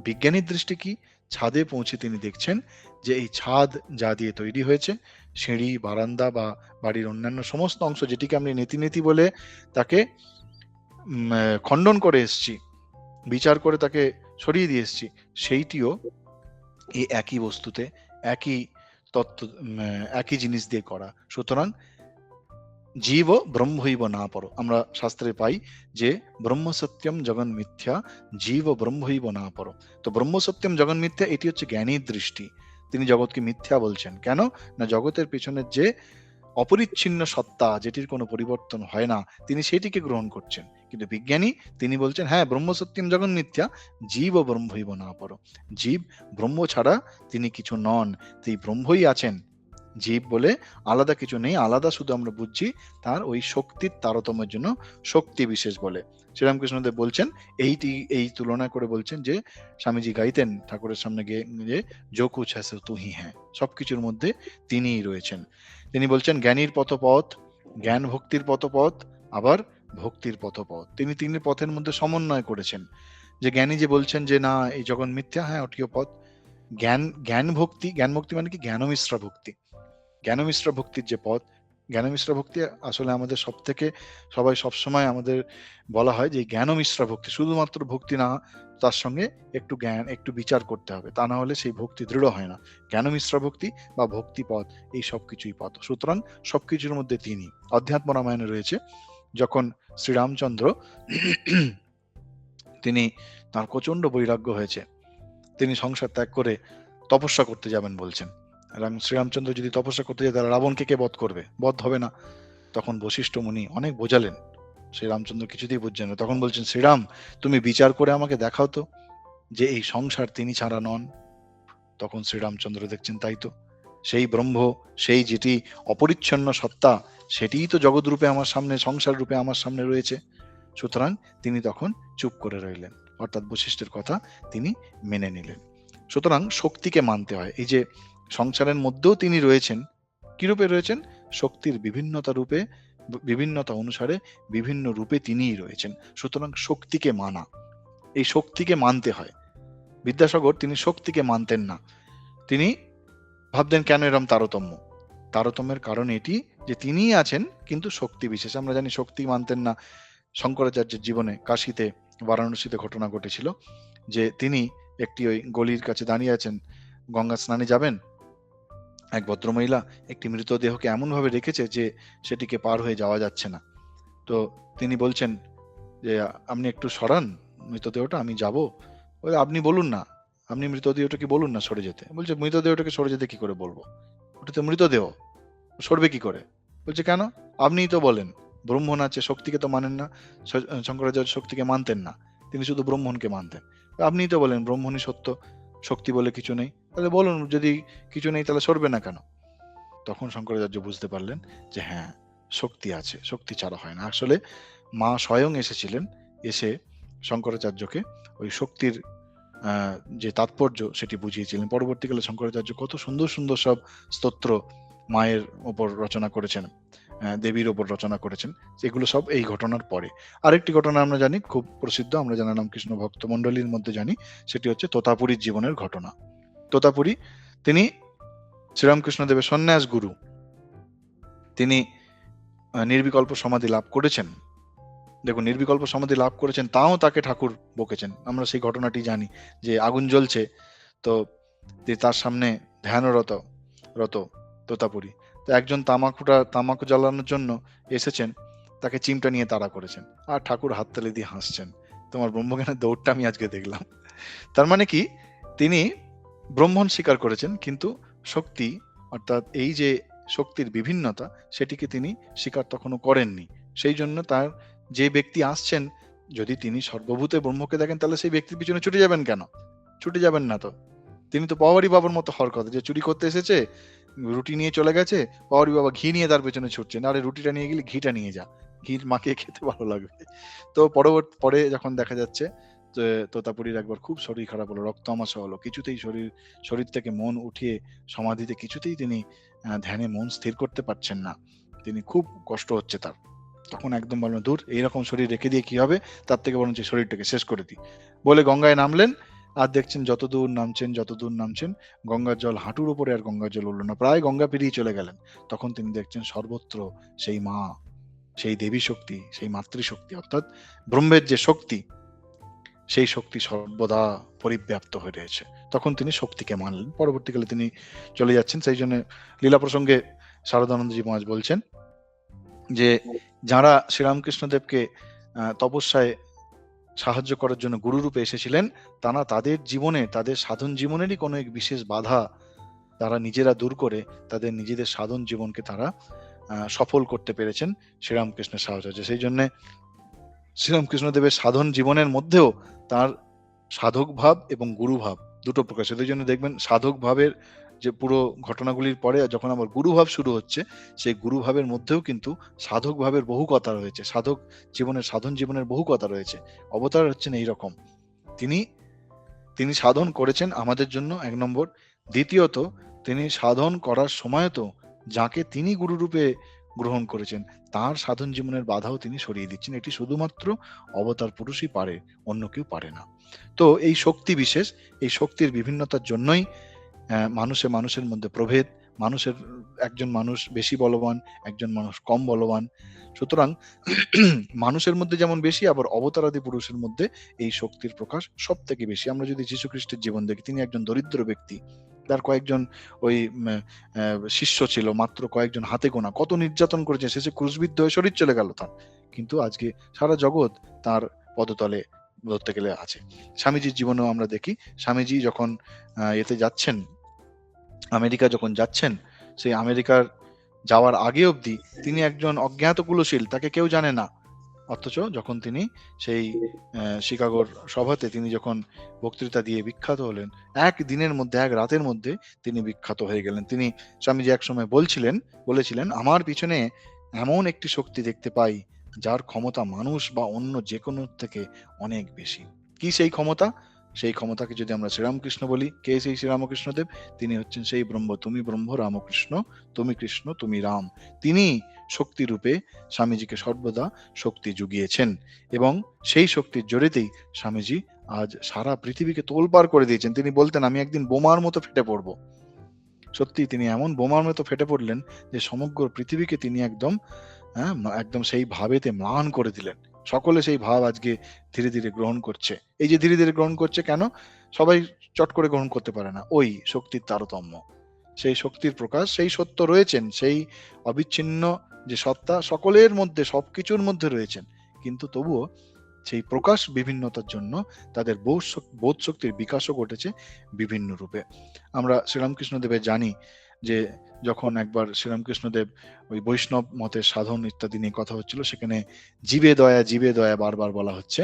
বিজ্ঞানীর দৃষ্টি কি? ছাদে পৌঁছে তিনি দেখছেন যে এই ছাদ যা দিয়ে তৈরি হয়েছে, সিঁড়ি, বারান্দা বা বাড়ির অন্যান্য সমস্ত অংশ, যেটিকে আমি নেতি নেতি বলে তাকে খণ্ডন করে এসছি, বিচার করে তাকে সরিয়ে দিয়ে এসছি, সেইটিও এই একই বস্তুতে, একই তত্ত্ব, একই জিনিস দিয়ে করা। সুতরাং জীব ব্রহ্মৈব না পরো, আমরা শাস্ত্রে পাই যে ব্রহ্ম সত্যম জগন মিথ্যা, জীব ব্রহ্মৈব না পরো। তো ব্রহ্ম সত্যম জগন মিথ্যা, এটি হচ্ছে জ্ঞানীর দৃষ্টি। তিনি জগৎকে মিথ্যা বলছেন। কেন না? জগতের পেছনের যে অপরিচ্ছিন্ন সত্তা, যেটির কোনো পরিবর্তন হয় না, তিনি সেটিকে গ্রহণ করছেন। কিন্তু বিজ্ঞানী তিনি বলছেন হ্যাঁ, ব্রহ্ম সত্যম জগন মিথ্যা, জীব ব্রহ্মৈব না পরো। জীব ব্রহ্ম ছাড়া তিনি কিছু নন, তিনি ব্রহ্মই আছেন। জীব বলে আলাদা কিছু নেই, আলাদা শুধু আমরা বুঝছি তার ওই শক্তির তারতম্যের জন্য শক্তি বিশেষ বলে। শ্রীরামকৃষ্ণদেব বলছেন এই তুলনা করে বলছেন যে স্বামীজি গাইতেন ঠাকুরের সামনে গিয়ে যে জো কুছ হ্যায় সো তুহি হ্যায়, সবকিছুর মধ্যে তিনিই রয়েছেন। তিনি বলছেন জ্ঞানীর পথপথ, জ্ঞান ভক্তির পথপথ, আবার ভক্তির পথপথ। তিনি তিনটি পথের মধ্যে সমন্বয় করেছেন। যে জ্ঞানী যে বলছেন যে না এই জগৎ মিথ্যা, হ্যাঁ ওটিও পথ। জ্ঞান ভক্তি মানে কি? জ্ঞান মিশ্র ভক্তি। জ্ঞান মিশ্র ভক্তির যে পথ, জ্ঞান মিশ্র ভক্তি আসলে আমাদের সবাই সবসময় আমাদের বলা হয় যে জ্ঞান মিশ্র ভক্তি, শুধুমাত্র ভক্তি না, তার সঙ্গে একটু জ্ঞান, একটু বিচার করতে হবে, তা না হলে সেই ভক্তি দৃঢ় হয় না। জ্ঞান মিশ্র ভক্তি বা ভক্তি পথ, এই সবকিছুই পথ। সুতরাং সবকিছুর মধ্যে তিনি। অধ্যাত্ম রামায়ণে রয়েছে, যখন শ্রীরামচন্দ্র তিনি, তার প্রচন্ড বৈরাগ্য হয়েছে, তিনি সংসার ত্যাগ করে তপস্যা করতে যাবেন বলছেন। শ্রীরামচন্দ্র যদি তপস্যা করতে যায় তাহলে রাবণকে কে বধ করবে? বধ হবে না। তখন বশিষ্ঠ মুনি অনেক বোঝালেন, শ্রীরামচন্দ্র কিছুতেই বুঝছেন না। তখন বলছেন, শ্রীরাম তুমি বিচার করে আমাকে দেখাও তো যে এই সংসার তিনি ছাড়া নন। তখন শ্রীরামচন্দ্র দেখছেন তাই তো, সেই ব্রহ্ম, সেই যেটি অপরিচ্ছন্ন সত্তা, সেটিই তো জগৎ রূপে আমার সামনে, সংসার রূপে আমার সামনে রয়েছে। সুতরাং তিনি তখন চুপ করে রইলেন, অর্থাৎ বশিষ্ঠের কথা তিনি মেনে নিলেন। সুতরাং শক্তিকে মানতে হয়। এই যে সংসারের মধ্যেও তিনি রয়েছেন, কি রূপে রয়েছেন? শক্তির বিভিন্নতা রূপে, বিভিন্নতা অনুসারে বিভিন্ন রূপে তিনিই রয়েছেন। সুতরাং শক্তিকে মানা, এই শক্তিকে মানতে হয়। বিদ্যাসাগর তিনি শক্তিকে মানতেন না, তিনি ভাবতেন কেন এরম তারতম্য। তারতম্যের কারণ এটি যে তিনিই আছেন কিন্তু শক্তি বিশেষ। আমরা জানি শক্তি মানতেন না। শঙ্করাচার্যের জীবনে কাশীতে, বারাণসীতে ঘটনা ঘটেছিল যে তিনি একটি ওই গলির কাছে দাঁড়িয়ে আছেন, গঙ্গা স্নানে যাবেন। এক ভদ্রমহিলা একটি মৃতদেহকে এমন ভাবে রেখেছে যে সেটিকে পার হয়ে যাওয়া যাচ্ছে না। তো তিনি বলছেন যে আপনি একটু সরান মৃতদেহটা, আমি যাব। বলে আপনি বলুন না, আপনি মৃতদেহটাকে বলুন না সরে যেতে। বলছে মৃতদেহটাকে সরে যেতে কি করে বলবো, ওটা তো মৃতদেহ, সরবে কি করে? বলছে কেন? আপনিই তো বলেন। ব্রহ্মণ আছে, শক্তিকে তো মানেন না। শঙ্করাচার্য শক্তিকে মানতেন না, তিনি শুধু ব্রহ্মণকে মানতেন। আপনিই তো বলেন ব্রহ্মণই সত্য, শক্তি বলে কিছু নেই, তাহলে বলুন যদি কিছু নেই তাহলে সরবে না কেন? তখন শঙ্করাচার্য বুঝতে পারলেন যে হ্যাঁ, শক্তি আছে, শক্তি ছাড়া হয় না। আসলে মা স্বয়ং এসেছিলেন, এসে শঙ্করাচার্যকে ওই শক্তির যে তাৎপর্য সেটি বুঝিয়েছিলেন। পরবর্তীকালে শঙ্করাচার্য কত সুন্দর সুন্দর সব স্তোত্র মায়ের ওপর রচনা করেছেন, দেবীর ওপর রচনা করেছেন, এগুলো সব এই ঘটনার পরে। আরেকটি ঘটনা আমরা জানি খুব প্রসিদ্ধ, আমরা জানালাম কৃষ্ণ ভক্ত মন্ডলীর মধ্যে জানি, সেটি হচ্ছে তোতাপুরীর জীবনের ঘটনা। তোতাপুরী তিনি শ্রীরামকৃষ্ণদেবের সন্ন্যাস গুরু, তিনি নির্বিকল্প সমাধি লাভ করেছেন। দেখুন, নির্বিকল্প সমাধি লাভ করেছেন, তাও তাকে ঠাকুর বকেছেন। আমরা সেই ঘটনাটি জানি যে আগুন জ্বলছে, তো তার সামনে ধ্যানরত রত তোতাপুরী, তো একজন তামাকু জ্বালানোর জন্য এসেছেন, তাকে চিমটা নিয়ে তাড়া করেছেন, আর ঠাকুর হাততালি দিয়ে হাসছেন। তোমার ব্রহ্মজ্ঞানের দৌড়টা আমি আজকে দেখলাম। তার মানে কি, তিনি ব্রহ্মণ স্বীকার করেছেন, কিন্তু শক্তি, অর্থাৎ এই যে শক্তির বিভিন্নতা, সেটিকে তিনি স্বীকার তখনও করেননি। সেই জন্য তার যে ব্যক্তি আসছেন, যদি তিনি সর্বভূতে ব্রহ্মকে দেখেন, তাহলে সেই ব্যক্তির পিছনে ছুটে যাবেন কেন? ছুটে যাবেন না তো। তিনি তো পাওয়ারি বাবার মতো হওয়ার কথা, যে চুরি করতে এসেছে, রুটি নিয়ে চলে গেছে, পাওয়ারি বাবা ঘি নিয়ে তার পেছনে ছুটছেন, আরে রুটিটা নিয়ে গেলে ঘিটা নিয়ে যা, ঘির মাখিয়ে খেতে ভালো লাগবে। তো পরে যখন দেখা যাচ্ছে যে তোতাপুরীর একবার খুব শরীর খারাপ হলো, রক্ত আমাশা হলো, কিছুতেই শরীর থেকে মন উঠিয়ে সমাধিতে কিছুতেই তিনি ধ্যানে মন স্থির করতে পারছেন না, তিনি খুব কষ্ট হচ্ছে তার। তখন একদম বললেন, দূর, এইরকম শরীর রেখে দিয়ে কি হবে, তার থেকে বরঞ্চ শরীরটাকে শেষ করে দিই বলে গঙ্গায় নামলেন। আর দেখছেন যতদূর নামছেন গঙ্গার জল হাঁটুর উপরে, আর গঙ্গার জল উঠল না, প্রায় গঙ্গা পেরিয়ে চলে গেলেন। তখন তিনি দেখছেন সর্বত্র সেই মা, সেই দেবী শক্তি, সেই মাতৃশক্তি, অর্থাৎ ব্রহ্মের যে শক্তি, সেই শক্তি সর্বদা পরিব্যাপ্ত হয়ে রয়েছে। তখন তিনি শক্তিকে মানলেন। পরবর্তীকালে তিনি চলে যাচ্ছেন। সেই জন্য লীলা প্রসঙ্গে শারদানন্দজি মহারাজ বলছেন যে যারা শ্রীরামকৃষ্ণদেবকে তপস্যায় সাহায্য করার জন্য গুরুরূপে এসেছিলেন, তারা তাদের জীবনে, তাদের সাধন জীবনেরই কোনো এক বিশেষ বাধা তারা নিজেরা দূর করে তাদের নিজেদের সাধন জীবনকে তারা সফল করতে পেরেছেন শ্রীরামকৃষ্ণের সাহায্যে। সেই জন্য শ্রীরামকৃষ্ণদেবের সাধন জীবনের মধ্যেও তার সাধক ভাব এবং গুরু ভাব দুটো প্রকাশ। সেই জন্য দেখবেন সাধক ভাবের যে পুরো ঘটনাগুলির পরে যখন আবার গুরু ভাব শুরু হচ্ছে, সেই গুরু ভাবের মধ্যেও কিন্তু সাধক ভাবের বহু কথা রয়েছে, সাধন জীবনের বহু কথা রয়েছে। অবতার হচ্ছেন এইরকম, তিনি সাধন করেছেন আমাদের জন্য, এক নম্বর। দ্বিতীয়ত, তিনি সাধন করার সময় তো যাকে তিনি গুরুরূপে গ্রহণ করেছেন, তার সাধন জীবনের বাধাও তিনি সরিয়ে দিচ্ছেন। এটি শুধুমাত্র অবতার পুরুষই পারে, অন্য কেউ পারে না। তো এই শক্তি বিশেষ, এই শক্তির বিভিন্নতার জন্যই মানুষের মধ্যে প্রভেদ, একজন মানুষ বেশি বলবান, একজন মানুষ কম বলবান। সুতরাং মানুষের মধ্যে যেমন বেশি, আবার অবতারাদি পুরুষের মধ্যে এই শক্তির প্রকাশ সব থেকে বেশি। আমরা যদি যীশু খ্রিস্টের জীবন দেখি, তিনি একজন দরিদ্র ব্যক্তি, তার কয়েকজন ওই শিষ্য ছিল, মাত্র কয়েকজন হাতে গোনা, কত নির্যাতন করেছে, শেষে ক্রুশবিদ্ধ হয়ে শরীর চলে গেল তার। কিন্তু আজকে সারা জগৎ তার পদতলে ধরতে গেলে আছে। স্বামীজির জীবনেও আমরা দেখি, স্বামীজি যখন এতে যাচ্ছেন, আমেরিকা যখন যাচ্ছেন, সেই আমেরিকার যাওয়ার আগে অবধি তিনি একজন অজ্ঞাত কুলশীল, তাকে কেউ জানে না। অথচ যখন তিনি সেই শিকাগোর সভাতে তিনি যখন বক্তৃতা দিয়ে বিখ্যাত হলেন, এক দিনের মধ্যে, এক রাতের মধ্যে তিনি বিখ্যাত হয়ে গেলেন। তিনি, স্বামীজি এক সময় বলেছিলেন, আমার পিছনে এমন একটি শক্তি দেখতে পাই যার ক্ষমতা মানুষ বা অন্য যে কোনো থেকে অনেক বেশি। কি সেই ক্ষমতা? সেই ক্ষমতাকে যদি আমরা শ্রীরামকৃষ্ণ বলি, কে সেই শ্রীরামকৃষ্ণদেব? তিনি হচ্ছেন সেই ব্রহ্ম, তুমি ব্রহ্ম রামকৃষ্ণ, তুমি কৃষ্ণ তুমি রাম। তিনি শক্তি রূপে স্বামীজিকে সর্বদা শক্তি জুগিয়েছেন, এবং সেই শক্তির জোরেতেই স্বামীজি আজ সারা পৃথিবীকে তোলপাড় করে দিয়েছেন। তিনি বলতেন, আমি একদিন বোমার মতো ফেটে পড়বো। সত্যি তিনি এমন বোমার মতো ফেটে পড়লেন যে সমগ্র পৃথিবীকে তিনি একদম সেই ভাবেতে ম্লান করে দিলেন। সকলে সেই ভাব আজকে ধীরে ধীরে গ্রহণ করছে। এই যে ধীরে ধীরে গ্রহণ করছে কেন? সবাই চট করে গ্রহণ করতে পারে না, ওই শক্তির তারতম্য, সেই শক্তির প্রকাশ, সেই সত্য রয়েছেন, সেই অবিচ্ছিন্ন যে সত্তা সকলের মধ্যে, সবকিছুর মধ্যে রয়েছেন, কিন্তু তবুও সেই প্রকাশ বিভিন্নতার জন্য তাদের বোধ শক্তির বিকাশও ঘটেছে বিভিন্ন রূপে। আমরা শ্রীরামকৃষ্ণ দেবের জানি যে যখন একবার শ্রীরামকৃষ্ণদেব ওই বৈষ্ণব মতের সাধন ইত্যাদি নিয়ে কথা হচ্ছিল, সেখানে জীবে দয়া বারবার বলা হচ্ছে,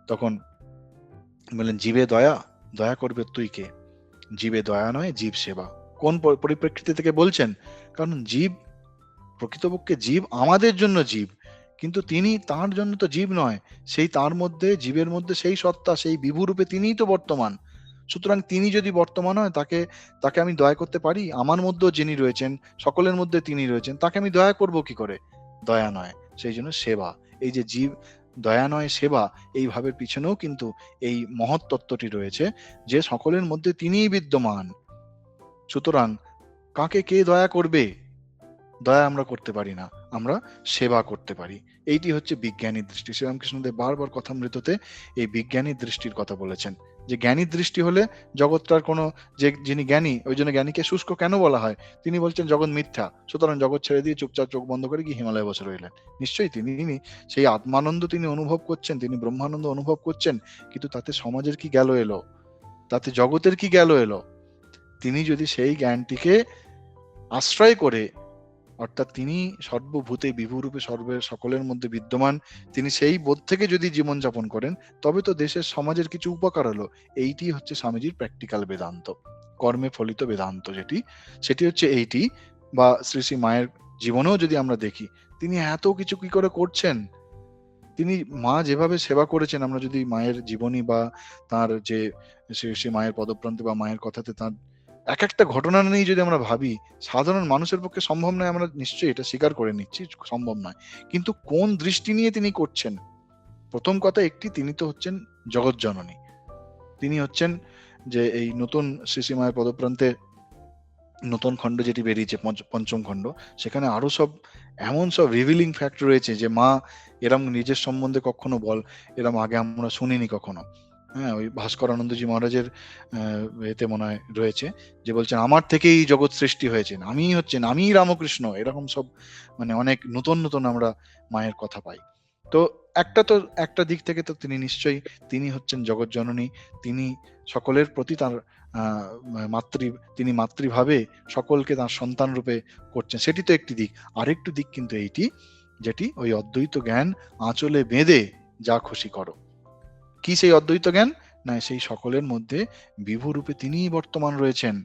তখন বললেন জীবে দয়া, দয়া করবে তুই কে? জীবে দয়া নয়, জীব সেবা। কোন পরিপ্রেক্ষিতে থেকে বলছেন? কারণ জীব, প্রকৃতপক্ষে জীব আমাদের জন্য জীব, কিন্তু তিনি তার জন্য তো জীব নয়। সেই তার মধ্যে, জীবের মধ্যে সেই সত্তা, সেই বিভুরূপে তিনিই তো বর্তমান। সুতরাং তিনি যদি বর্তমান হয়, তাকে তাকে আমি দয়া করতে পারি? আমার মধ্যেও যিনি রয়েছেন, সকলের মধ্যে তিনি রয়েছেন, তাকে আমি দয়া করব কি করে? দয়া নয়, সেই জন্য সেবা। এই যে জীব দয়া নয় সেবা, এই ভাবের পিছনেও কিন্তু এই মহৎ তত্ত্বটি রয়েছে, যে সকলের মধ্যে তিনিই বিদ্যমান। সুতরাং কাকে কে দয়া করবে? দয়া আমরা করতে পারি না, আমরা সেবা করতে পারি। এইটি হচ্ছে বিজ্ঞানী দৃষ্টি। শ্রীরামকৃষ্ণদেব বারবার কথামৃততে এই বিজ্ঞানী দৃষ্টির কথা বলেছেন, যে জ্ঞানী দৃষ্টি হলে জগৎটার কোনো, যে যিনি জ্ঞানী, ওই জন্য জ্ঞানীকে শুষ্ক কেন বলা হয়? তিনি বলছেন জগৎ মিথ্যা, সুতরাং জগৎ ছেড়ে দিয়ে চুপচাপ চোখ বন্ধ করে গিয়ে হিমালয়ে বসে রইলেন। নিশ্চয়ই তিনি সেই আত্মানন্দ তিনি অনুভব করছেন, তিনি ব্রহ্মানন্দ অনুভব করছেন, কিন্তু তাতে সমাজের কি গেল এলো, তাতে জগতের কি গেল এলো? তিনি যদি সেই জ্ঞানটিকে আশ্রয় করে, অর্থাৎ তিনি সর্বভূতে বিভুরূপে সকলের মধ্যে বিদ্যমান, তিনি সেই বোধ থেকে যদি জীবনযাপন করেন, তবে তো দেশের সমাজের কিছু উপকার হলো। এইটি হচ্ছে স্বামীজির প্র্যাকটিক্যাল বেদান্ত, কর্মে ফলিত বেদান্ত যেটি, সেটি হচ্ছে এইটি। বা শ্রী শ্রী মায়ের জীবনেও যদি আমরা দেখি, তিনি এত কিছু কি করে করছেন, তিনি মা যেভাবে সেবা করেছেন, আমরা যদি মায়ের জীবনী বা তার যে শ্রী শ্রী মায়ের পদপ্রান্তে বা মায়ের কথাতে তার এক একটা ঘটনা নিয়ে যদি আমরা ভাবি, সাধারণ মানুষের পক্ষে সম্ভব নয়, আমরা নিশ্চয়ই এটা স্বীকার করে নিচ্ছি, সম্ভব নয়। কিন্তু কোন দৃষ্টি নিয়ে তিনি করছেন? প্রথম কথা একটি, তিনি তো হচ্ছেন জগৎ জননী। তিনি হচ্ছেন যে এই নতুন শ্রী শ্রী মায়ের পদপ্রান্তে নতুন খণ্ড যেটি বেরিয়েছে, পঞ্চম খণ্ড, সেখানে আরো সব এমন সব রিভিলিং ফ্যাক্ট রয়েছে যে মা এরম নিজের সম্বন্ধে কখনো এরম আগে আমরা শুনিনি কখনো। হ্যাঁ, ওই ভাস্কর আনন্দজি মহারাজের এতে মনে হয় রয়েছে, যে বলছেন আমার থেকেই জগৎ সৃষ্টি হয়েছেন, আমি রামকৃষ্ণ, এরকম সব মানে অনেক নতুন নতুন আমরা মায়ের কথা পাই। তো একটা দিক থেকে তো তিনি নিশ্চয়ই, তিনি হচ্ছেন জগৎ জননী, তিনি সকলের প্রতি তার তিনি মাতৃভাবে সকলকে তার সন্তান রূপে করছেন, সেটি তো একটি দিক। আরেকটি দিক কিন্তু এইটি, যেটি ওই অদ্বৈত জ্ঞান আঁচলে বেঁধে যা খুশি করো। কি সেই অদ্বৈত জ্ঞান? না, সেই সকলের মধ্যে বিভু রূপে তিনিই বর্তমান রয়েছেন,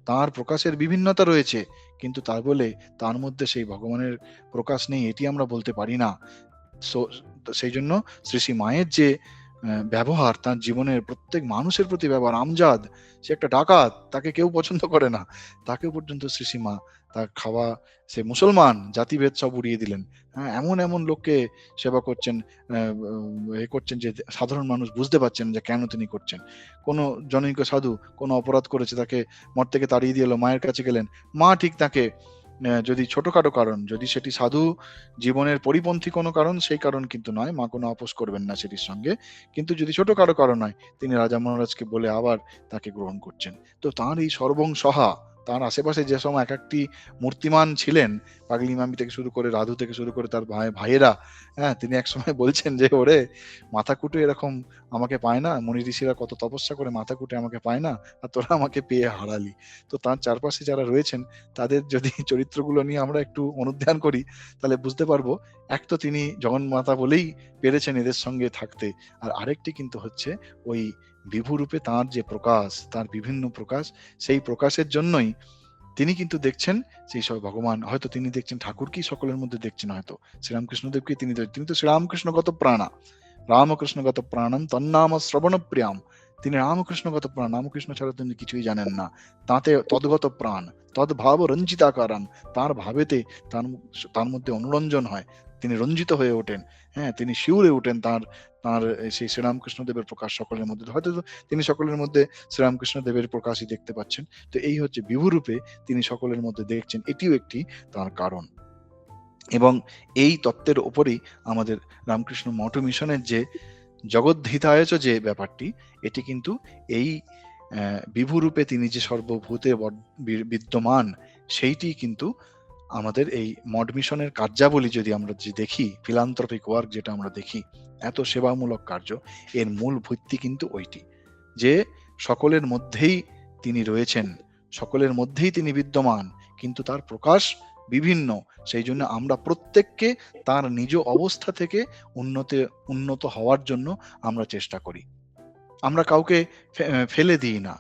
তার প্রকাশের বিভিন্নতা রয়েছে, কিন্তু তার বলে তার মধ্যে সেই ভগবানের প্রকাশ নেই, এটি আমরা বলতে পারি না। সেই জন্য শ্রী শ্রী মায়ের যে ব্যবহার, তার জীবনের প্রত্যেক মানুষের প্রতি ব্যবহার, আমজাদ সে একটা ডাকাত, তাকে কেউ পছন্দ করে না, তাকে পর্যন্ত শ্রী শ্রী মা তার খাওয়া, সে মুসলমান, জাতিভেদ সব উড়িয়ে দিলেন। হ্যাঁ, এমন এমন লোককে সেবা করছেন, এ করছেন যে সাধারণ মানুষ বুঝতে পারছেন যে কেন তিনি করছেন। কোনো জনৈক সাধু কোনো অপরাধ করেছে, তাকে মঠ থেকে তাড়িয়ে দিয়ে এলো, মায়ের কাছে গেলেন, মা ঠিক তাকে যদি ছোটখাটো কারণ, যদি সেটি সাধু জীবনের পরিপন্থী কোনো কারণ, সেই কারণ কিন্তু নয়, মা কোনো আপোষ করবেন না সেটির সঙ্গে, কিন্তু যদি ছোটখাটো কারণ হয়, তিনি রাজা মহারাজকে বলে আবার তাকে গ্রহণ করছেন। তো তার এই সর্বং সহা, তার আশেপাশে যে সময় এক একটি মূর্তিমান ছিলেন, পাগলি মামি থেকে শুরু করে, রাধু থেকে শুরু করে তার ভাইয়েরা, হ্যাঁ, তিনি একসময় বলছেন যে ওরে মাথা কুটে এরকম আমাকে পায় না, মুনি ঋষিরা কত তপস্যা করে মাথা কুটে আমাকে পায় না, আর তোরা আমাকে পেয়ে হারালি। তো তার চারপাশে যারা রয়েছেন, তাদের যদি চরিত্রগুলো নিয়ে আমরা একটু অনুধ্যান করি, তাহলে বুঝতে পারবো, এক তো তিনি জগন্মাতা বলেই পেরেছেন এদের সঙ্গে থাকতে, আর আরেকটি কিন্তু হচ্ছে ওই বিভুরূপে তার যে প্রকাশ, তার বিভিন্ন প্রকাশ, সেই প্রকাশের জন্যই তিনি কিন্তু দেখছেন সেই সব ভগবান, হয়তো তিনি দেখছেন ঠাকুরকেই সকলের মধ্যে দেখছেন, হয়তো শ্রীরামকৃষ্ণদেবকে তিনি তো শ্রীরামকৃষ্ণগত প্রাণা, রামকৃষ্ণগত প্রাণম তন্নাম শ্রবণ প্রিয়াম। তিনি রামকৃষ্ণগত প্রাণ, রামকৃষ্ণ ছাড়া তিনি কিছুই জানেন না। তাতে তদ্গত প্রাণ, তদ্ভাব রঞ্জিতাকারম, তার ভাবেতে তার তার মধ্যে অনুরঞ্জন হয়, তিনি রঞ্জিত হয়ে ওঠেন। হ্যাঁ, তিনি শিউরে ওঠেন তার তার সেই শ্রীরামকৃষ্ণ দেবের প্রকাশ সকলের মধ্যে, হয়তো তিনি সকলের মধ্যে শ্রীরামকৃষ্ণ দেবের প্রকাশই দেখতে পাচ্ছেন। তো এই হচ্ছে বিভুরূপে তিনি সকলের মধ্যে দেখছেন, এটিও একটি তার কারণ। এবং এই তত্ত্বের ওপরেই আমাদের রামকৃষ্ণ মঠ মিশনের যে জগদ্ধিতায়চ যে ব্যাপারটি, এটি কিন্তু এই বিভুরূপে তিনি যে সর্বভূতে বিদ্যমান, সেইটি কিন্তু আমাদের এই মঠ মিশনের কার্যাবলী যদি আমরা যে দেখি, ফিলান্থ্রপিক ওয়ার্ক যেটা আমরা দেখি, এত সেবামূলক কার্য, এর মূল ভিত্তি কিন্তু ওইটি, যে সকলের মধ্যেই তিনি রয়েছেন, সকলের মধ্যেই তিনি বিদ্যমান, কিন্তু তার প্রকাশ বিভিন্ন। সেই জন্য আমরা প্রত্যেককে তার নিজ অবস্থা থেকে উন্নত হওয়ার জন্য আমরা চেষ্টা করি। আমরা কাউকে ফেলে দিই না,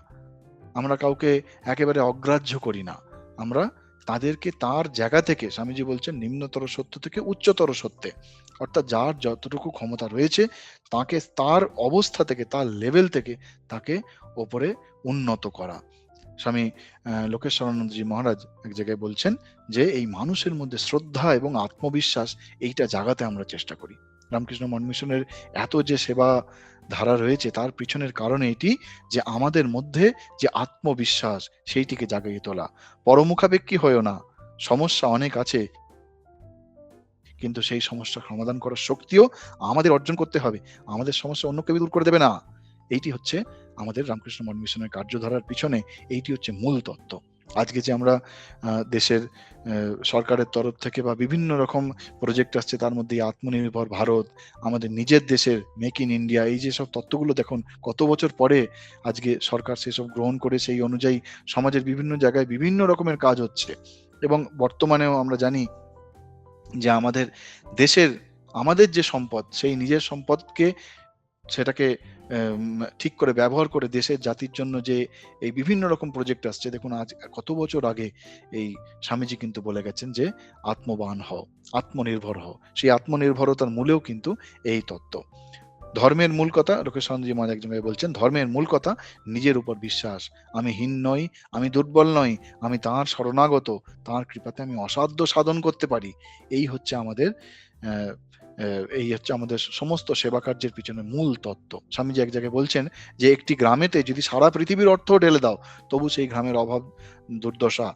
আমরা কাউকে একেবারে অগ্রাহ্য করি না, আমরা তাদেরকে তার জায়গা থেকে, স্বামীজি বলছেন নিম্নতর সত্য থেকে উচ্চতর সত্যে, অর্থাৎ যার যতটুকু ক্ষমতা রয়েছে তাকে তার অবস্থা থেকে, তার লেভেল থেকে তাকে ওপরে উন্নত করা। স্বামী লোকেশ্বরানন্দজি মহারাজ এক জায়গায় বলছেন যে এই মানুষের মধ্যে শ্রদ্ধা এবং আত্মবিশ্বাস এইটা জাগাতে আমরা চেষ্টা করি। রামকৃষ্ণ মঠ মিশনের এত যে সেবা ধারা রয়েছে তার পিছনের কারণ এটি যে আমাদের মধ্যে যে আত্মবিশ্বাস সেইটিকে জাগিয়ে তোলা। পরমুখাপেক্ষী হয়েও না, সমস্যা অনেক আছে, কিন্তু সেই সমস্যা সমাধান করার শক্তিও আমাদের অর্জন করতে হবে। আমাদের সমস্যা অন্য কেউ দূর করে দেবে না। এইটি হচ্ছে আমাদের রামকৃষ্ণ মঠ মিশনের কার্যধারার পিছনে এইটি হচ্ছে মূল তত্ত্ব। আজকে যে আমরা দেশের সরকারের তরফ থেকে বা বিভিন্ন রকম প্রজেক্ট আসছে, তার মধ্যে আত্মনির্ভর ভারত, আমাদের নিজের দেশের মেক ইন ইন্ডিয়া, এই যে সব তত্ত্বগুলো দেখুন কত বছর পরে আজকে সরকার সেসব গ্রহণ করে সেই অনুযায়ী সমাজের বিভিন্ন জায়গায় বিভিন্ন রকমের কাজ হচ্ছে। এবং বর্তমানেও আমরা জানি যে আমাদের দেশের, আমাদের যে সম্পদ, সেই নিজের সম্পদকে সেটাকে ঠিক করে ব্যবহার করে দেশের জাতির জন্য যে এই বিভিন্ন রকম প্রজেক্ট আসছে। দেখুন আজ কত বছর আগে এই স্বামীজি কিন্তু বলে গেছেন যে আত্মবান হও, আত্মনির্ভর হও। সেই আত্মনির্ভরতার মূলেও কিন্তু এই তত্ত্ব। ধর্মের মূল কথা, লোকেশ্বরানন্দজি মহারাজ এক জায়গায় বলছেন, ধর্মের মূল কথা নিজের উপর বিশ্বাস। আমি হীন নই, আমি দুর্বল নই, আমি তাঁর শরণাগত, তাঁর কৃপাতে আমি অসাধ্য সাধন করতে পারি। এই হচ্ছে আমাদের এই হচ্ছে আমাদের সমস্ত সেবা কার্যের পিছনে মূল তত্ত্ব। স্বামীজি এক জায়গায় বলছেন যে একটি গ্রামেতে যদি সারা পৃথিবীর অর্থ ঢেলে দাও, তবু সেই গ্রামের অভাব দুর্দশা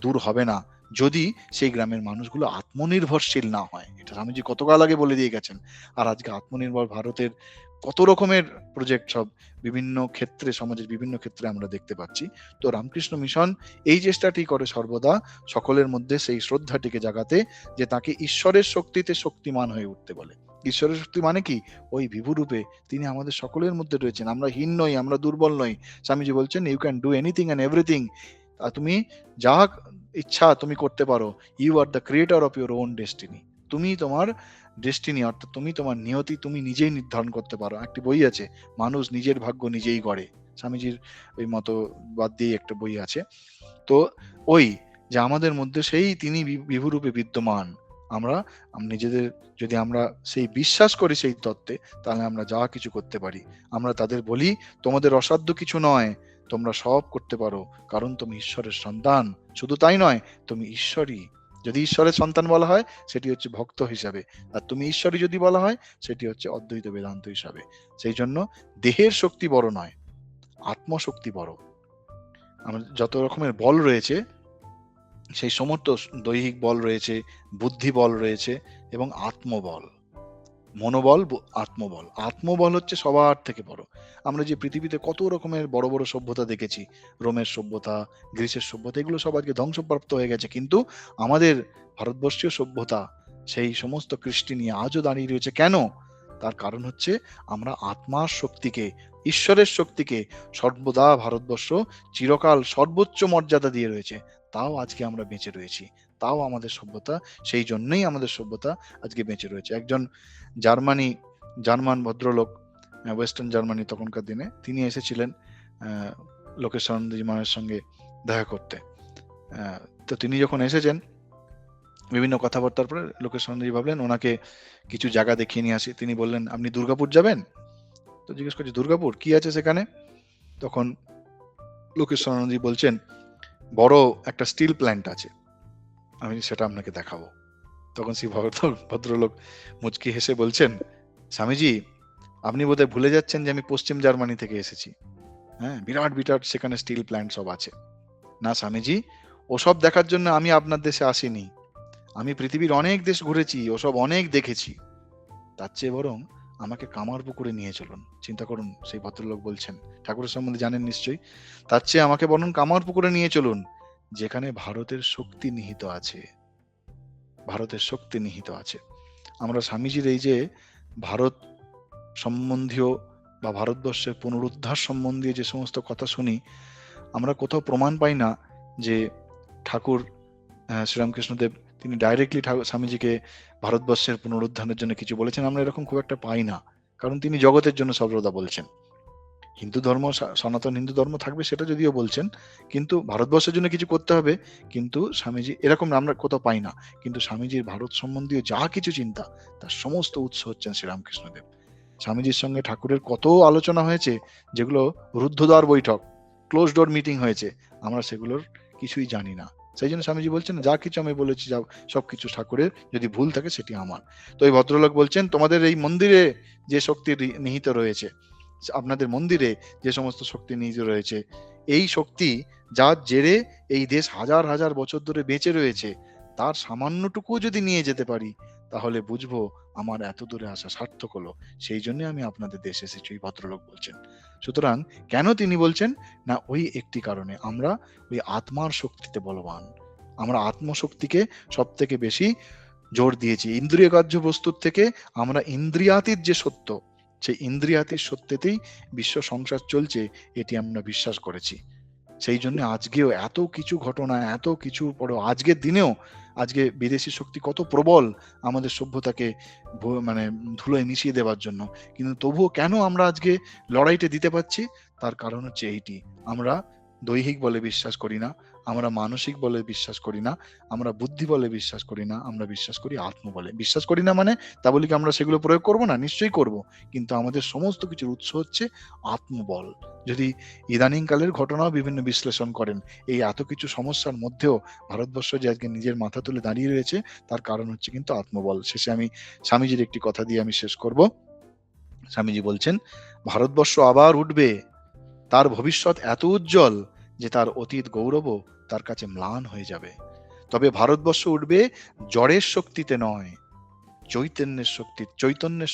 দূর হবে না যদি সেই গ্রামের মানুষগুলো আত্মনির্ভরশীল না হয়। এটা স্বামীজি কতকাল আগে বলে দিয়ে গেছেন। আর আজকে আত্মনির্ভর ভারতের কত রকমের প্রজেক্ট সব বিভিন্ন ক্ষেত্রে, সমাজের বিভিন্ন ক্ষেত্রে আমরা দেখতে পাচ্ছি। তো রামকৃষ্ণ মিশন এই চেষ্টাটি করে সর্বদা সকলের মধ্যে সেই শ্রদ্ধাটিকে জাগাতে, যে তাকে ঈশ্বরের শক্তিতে শক্তিমান হয়ে উঠতে বলে। ঈশ্বরের শক্তি মানে কি? ওই বিভুরূপে তিনি আমাদের সকলের মধ্যে রয়েছেন। আমরা হীন নই, আমরা দুর্বল নই। স্বামীজি বলছেন you can do anything and everything. তুমি যা ইচ্ছা তুমি করতে পারো। You are the creator of your own destiny. তুমি তোমার ডেস্টিনি, অর্থাৎ তুমি তোমার নিয়তি তুমি নিজেই নির্ধারণ করতে পারো। একটি বই আছে, মানুষ নিজের ভাগ্য নিজেই গড়ে, স্বামীজির ওই মতো বাদ দিয়ে একটা বই আছে। তো ওই যে আমাদের মধ্যে সেই তিনি বিভুরূপে বিদ্যমান, আমরা নিজেদের যদি আমরা সেই বিশ্বাস করি সেই তত্ত্বে, তাহলে আমরা যা কিছু করতে পারি। আমরা তাদের বলি তোমাদের অসাধ্য কিছু নয়, তোমরা সব করতে পারো, কারণ তুমি ঈশ্বরের সন্তান। শুধু তাই নয়, তুমি ঈশ্বরই। যদি ঈশ্বরের সন্তান বলা হয় সেটি হচ্ছে ভক্ত হিসাবে, আর তুমি ঈশ্বরই যদি বলা হয় সেটি হচ্ছে অদ্বৈত বেদান্ত হিসাবে। সেই জন্য দেহের শক্তি বড় নয়, আত্মশক্তি বড়। আমাদের যত রকমের বল রয়েছে, সেই সমস্ত দৈহিক বল রয়েছে, বুদ্ধি বল রয়েছে এবং আত্মবল, মনোবল, আত্মবল। আত্মবল হচ্ছে সবার থেকে বড়। আমরা যে পৃথিবীতে কত রকমের বড় বড় সভ্যতা দেখেছি, রোমের সভ্যতা, গ্রিসের সভ্যতা, এগুলো সব আজকে ধ্বংসপ্রাপ্ত হয়ে গেছে, কিন্তু আমাদের ভারতবর্ষীয় সভ্যতা সেই সমস্ত কৃষ্টি নিয়ে আজও দাঁড়িয়ে রয়েছে। কেন? তার কারণ হচ্ছে আমরা আত্মার শক্তিকে, ঈশ্বরের শক্তিকে সর্বদা ভারতবর্ষ চিরকাল সর্বোচ্চ মর্যাদা দিয়ে রয়েছে। তাও আজকে আমরা বেঁচে রয়েছি, তাও আমাদের সভ্যতা, সেই জন্যই আমাদের সভ্যতা আজকে বেঁচে রয়েছে। একজন জার্মান ভদ্রলোক, ওয়েস্টার্ন জার্মানি তখনকার দিনে, তিনি এসেছিলেন লোকেশ্বরানন্দজি মহারাজের সঙ্গে দেখা করতে। তো তিনি যখন এসেছেন, বিভিন্ন কথাবার্তার পরে লোকেশ্বরানন্দজি ভাবলেন ওনাকে কিছু জায়গা দেখিয়ে নিয়ে আসি। তিনি বললেন আপনি দুর্গাপুর যাবেন? তো জিজ্ঞেস করছি দুর্গাপুর কি আছে সেখানে? তখন লোকেশ্বরানন্দজি বলছেন বড় একটা স্টিল প্ল্যান্ট আছে, আমি সেটা আপনাকে দেখাবো। তখন সেই ভদ্রলোক মুচকি হেসে বলছেন, স্বামীজি আপনি বোধহয় ভুলে যাচ্ছেন যে আমি পশ্চিম জার্মানি থেকে এসেছি। হ্যাঁ, বিরাট বিরাট সেখানে স্টিল প্ল্যান্ট সব আছে। না স্বামীজি, ওসব দেখার জন্য আমি আপনার দেশে আসিনি। আমি পৃথিবীর অনেক দেশ ঘুরেছি, ওসব অনেক দেখেছি। তার চেয়ে বরং আমাকে কামারপুকুরে নিয়ে চলুন। চিন্তা করুন, সেই ভদ্রলোক বলছেন, ঠাকুরের সম্বন্ধে জানেন নিশ্চয়ই। তার চেয়ে আমাকে বরং কামারপুকুরে নিয়ে চলুন, যেখানে ভারতের শক্তি নিহিত আছে, ভারতের শক্তি নিহিত আছে। আমরা স্বামীজির এই যে ভারত সম্বন্ধীয় বা ভারতবর্ষের পুনরুদ্ধার সম্বন্ধীয় যে সমস্ত কথা শুনি, আমরা কোথাও প্রমাণ পাই না যে ঠাকুর শ্রীরামকৃষ্ণদেব তিনি ডাইরেক্টলি স্বামীজিকে ভারতবর্ষের পুনরুদ্ধারের জন্য কিছু বলেছেন আমরা এরকম খুব একটা পাই না, কারণ তিনি জগতের জন্য সর্বদা বলছেন। হিন্দু ধর্ম, সনাতন হিন্দু ধর্ম থাকবে সেটা যদিও বলছেন, কিন্তু ভারতবর্ষের জন্য কিছু করতে হবে, কিন্তু স্বামীজি এরকম আমরা কোথাও পাই না। কিন্তু স্বামীজির ভারত সম্বন্ধীয় যা কিছু চিন্তা, তার সমস্ত উৎস হচ্ছেন শ্রীরামকৃষ্ণদেব। স্বামীজির সঙ্গে ঠাকুরের কত আলোচনা হয়েছে, যেগুলো রুদ্ধদ্বার বৈঠক, ক্লোজ ডোর মিটিং হয়েছে, আমরা সেগুলোর কিছুই জানি না। সেই জন্য স্বামীজি বলছেন যা কিছু আমি বলেছি, যা সবকিছু ঠাকুরের, যদি ভুল থাকে সেটি আমার। তো এই ভদ্রলোক বলছেন তোমাদের এই মন্দিরে যে শক্তি নিহিত রয়েছে, আপনাদের মন্দিরে যে সমস্ত শক্তি নিহিত রয়েছে, এই শক্তি যার জেরে এই দেশ হাজার হাজার বছর ধরে বেঁচে রয়েছে, তার সামান্যটুকু যদি নিয়ে যেতে পারি, তাহলে বুঝবো আমার এত দূরে আসা সার্থক হলো। সেই জন্য আমি আপনাদের দেশে এসেছি, এই ভদ্রলোক বলছেন। সুতরাং কেন তিনি বলছেন না, ওই একটি কারণে, আমরা ওই আত্মার শক্তিতে বলবান, আমরা আত্মশক্তিকে সব থেকে বেশি জোর দিয়েছি। ইন্দ্রিয় গ্রাহ্য বস্তুর থেকে আমরা ইন্দ্রিয়াতীত যে সত্য, সেই ইন্দ্রিয়াতীত সত্যতেই বিশ্ব সংসার চলছে, এটি আমরা বিশ্বাস করেছি। সেই জন্য আজকেও এত কিছু ঘটনা, এত কিছু পরেও আজকের দিনেও, আজকে বিদেশি শক্তি কত প্রবল আমাদের সভ্যতাকে মানে ধুলোয় মিশিয়ে দেওয়ার জন্য, কিন্তু তবুও কেন আমরা আজকে লড়াইটা দিতে পারছি? তার কারণ হচ্ছে এইটি, আমরা দৈহিক বলে বিশ্বাস করি না, আমরা মানসিক বলে বিশ্বাস করি না, আমরা বুদ্ধি বলে বিশ্বাস করি না, আমরা বিশ্বাস করি আত্ম বলে। বিশ্বাস করি না মানে তা বলি কি আমরা সেগুলো প্রয়োগ করব না? নিশ্চয়ই করব, কিন্তু আমাদের সমস্ত কিছুর উৎস হচ্ছে আত্মবল। যদি ইদানিং কালের ঘটনাও বিভিন্ন বিশ্লেষণ করেন, এই এত কিছু সমস্যার মধ্যেও ভারতবর্ষ যে আজকে নিজের মাথা তুলে দাঁড়িয়ে রয়েছে, তার কারণ হচ্ছে কিন্তু আত্মবল। শেষে আমি স্বামীজির একটি কথা দিয়ে আমি শেষ করব। স্বামীজি বলছেন ভারতবর্ষ আবার উঠবে, তার ভবিষ্যৎ এত উজ্জ্বল যে তার অতীত গৌরবও তার কাছে ম্লান হয়ে যাবে। তবে ভারতবর্ষ উঠবে জড়ের শক্তিতে নয়, চৈতন্যের